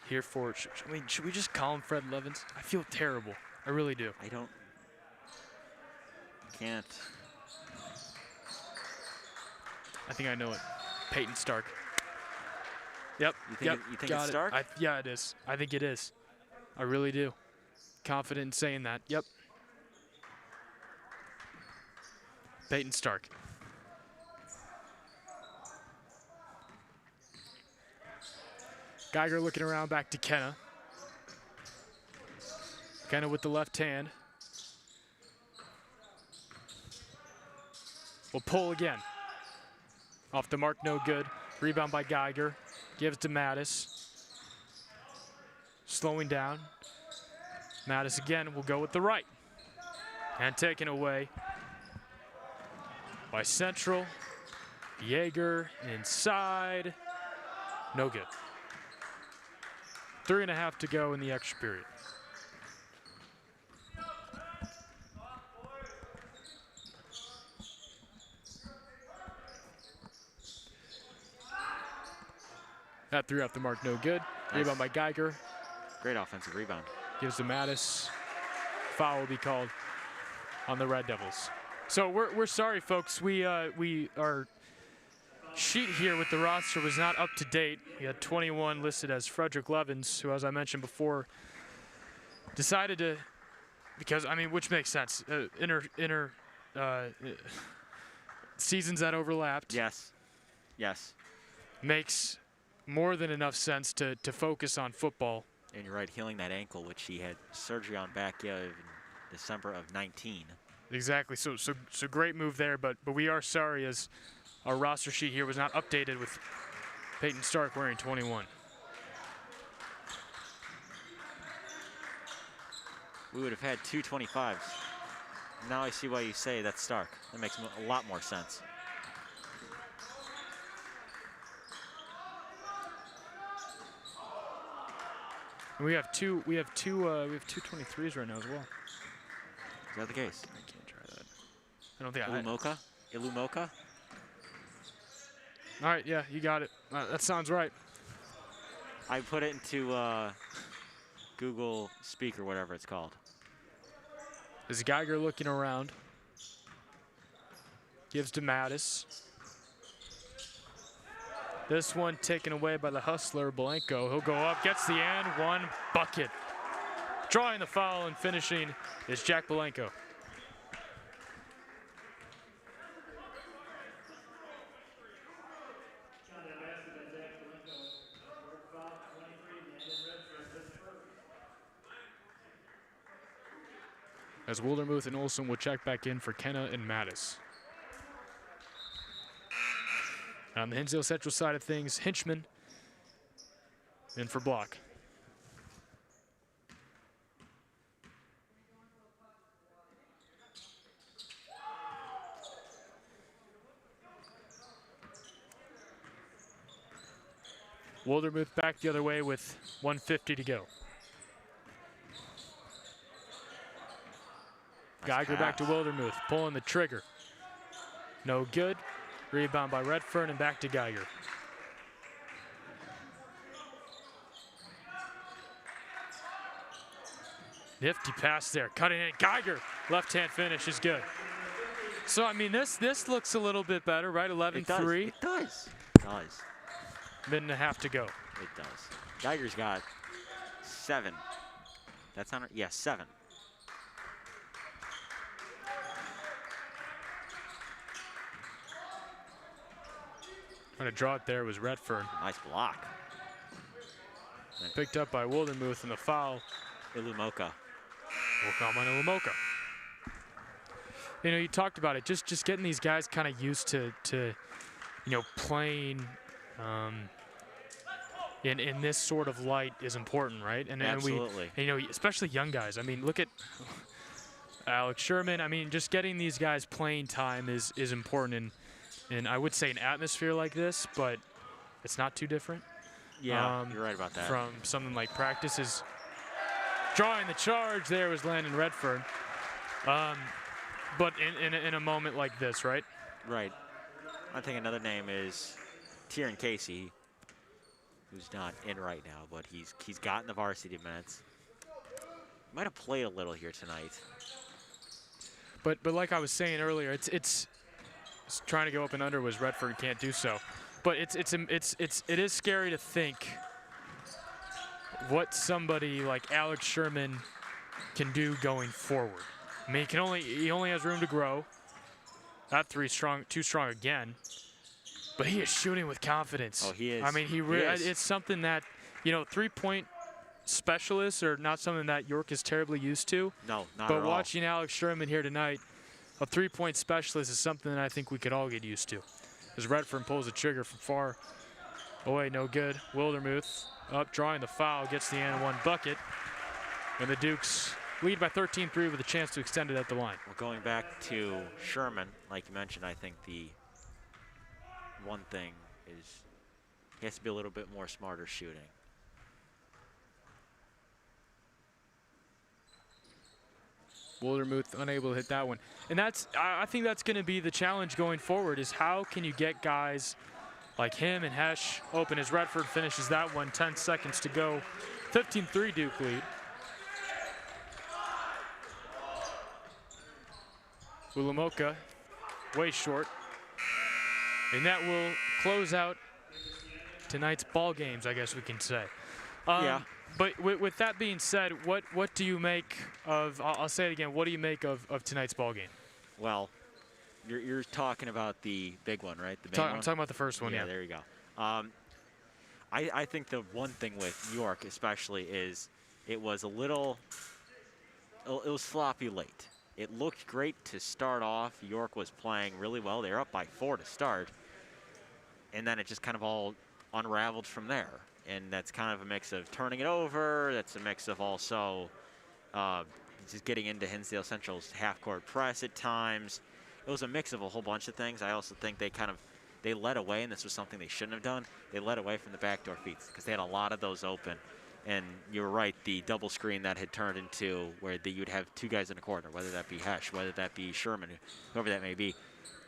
Here for, should we just call him Fred Levins? I feel terrible. I really do. Can't. I think I know it. Peyton Stark. Yep. You think it's Stark? Yeah, it is. I think it is. I really do. Confident in saying that. Yep. Peyton Stark. Geiger looking around back to Kenna. Kenna with the left hand. Will pull again. Off the mark, no good. Rebound by Geiger. Gives to Mattis. Slowing down. Mattis again will go with the right. And taken away by Central. Jaeger inside. No good. 3.5 to go in the extra period. That three off the mark, no good. Nice. Rebound by Geiger. Great offensive rebound. Gives to Mattis. Foul will be called on the Red Devils. So we're sorry, folks. Our sheet here with the roster was not up to date. We had 21 listed as Frederick Levins, who, as I mentioned before, decided to, because I mean, which makes sense. Inter seasons that overlapped. Yes. Yes. Makes more than enough sense to focus on football. And you're right, healing that ankle, which he had surgery on back in December of 19. Exactly. So great move there, but we are sorry as our roster sheet here was not updated with Peyton Stark wearing 21. We would have had 2 25s. Now I see why you say that's Stark. That makes a lot more sense. And we have two 23s right now as well. Is that the case? I can't try that. I don't think Ilumoka? All right, yeah, you got it. That sounds right. I put it into Google Speak or whatever it's called. As Geiger looking around. Gives to Mattis. This one taken away by the hustler, Blanco. He'll go up, gets the and one bucket. Drawing the foul and finishing is Jack Blanco. As Wildermuth and Olsen will check back in for Kenna and Mattis. On the Hinsdale Central side of things, Hinchman in for block. Wildermuth back the other way with 1:50 to go. Geiger back to Wildermuth, pulling the trigger. No good. Rebound by Redfern and back to Geiger. Nifty pass there, cutting it. Geiger, left-hand finish is good. So, I mean, this looks a little bit better, right? 11-3. It does. Minute and a half to go. It does. Geiger's got 7. That's on. Yeah, 7. Trying to draw it there was Redfern. Nice block. Picked up by Wildermuth and the foul. Ilumoka. Will come on Ilumoka. You know, you talked about it. Just getting these guys kind of used to playing in this sort of light is important, right? And Absolutely. Especially young guys. I mean, look at Alex Sherman. I mean, just getting these guys playing time is important in I would say an atmosphere like this, but it's not too different. Yeah, you're right about that. From something like practices. Drawing the charge there was Landon Redfern. But in a moment like this, right? Right. I think another name is Tieran Casey, who's not in right now, but he's gotten the varsity minutes. Might have played a little here tonight. But like I was saying earlier, it's trying to go up and under was Redford can't do so. But it is scary to think what somebody like Alex Sherman can do going forward. I mean, he only has room to grow. Not too strong again. But he is shooting with confidence. Oh, he is. I mean, it's something that, 3-point specialists are not something that York is terribly used to. No, not at all. But watching Alex Sherman here tonight, a 3-point specialist is something that I think we could all get used to. As Redfern pulls the trigger from far away, no good. Wildermuth up, drawing the foul, gets the and one bucket. And the Dukes lead by 13-3 with a chance to extend it at the line. Well, going back to Sherman, like you mentioned, I think the one thing is he has to be a little bit more smarter shooting. Wildermuth unable to hit that one. And I think that's going to be the challenge going forward is how can you get guys like him and Hesh open as Redford finishes that one, 10 seconds to go. 15-3 Duke lead. Ulamoka way short. And that will close out tonight's ball games, I guess we can say. Yeah. But with that being said, what do you make of, I'll say it again, what do you make of tonight's ball game? Well, you're talking about the big one, right? The I'm talking about the first one, yeah. There you go. I think the one thing with York especially is it was sloppy late. It looked great to start off. York was playing really well. They were up by 4 to start. And then it just kind of all unraveled from there. And that's kind of a mix of turning it over. That's a mix of also just getting into Hinsdale Central's half-court press at times. It was a mix of a whole bunch of things. I also think they led away, and this was something they shouldn't have done. They led away from the backdoor feeds because they had a lot of those open. And you were right, the double screen that had turned into where you'd have 2 guys in the corner, whether that be Hesh, whether that be Sherman, whoever that may be,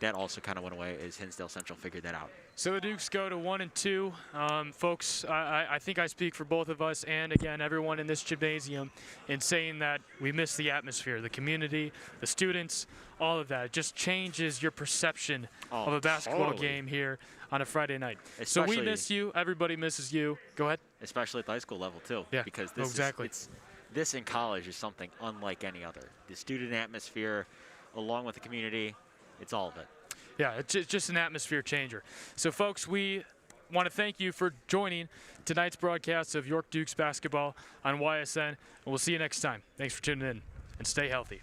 that also kind of went away as Hinsdale Central figured that out. So the Dukes go to 1-2. Folks, I think I speak for both of us and, again, everyone in this gymnasium in saying that we miss the atmosphere, the community, the students, all of that. It just changes your perception of a basketball game here on a Friday night. So we miss you. Everybody misses you. Go ahead. Especially at the high school level, too. Yeah, because this in college is something unlike any other. The student atmosphere, along with the community, it's all of it. Yeah, it's just an atmosphere changer. So, folks, we want to thank you for joining tonight's broadcast of York Dukes basketball on YSN, and we'll see you next time. Thanks for tuning in, and stay healthy.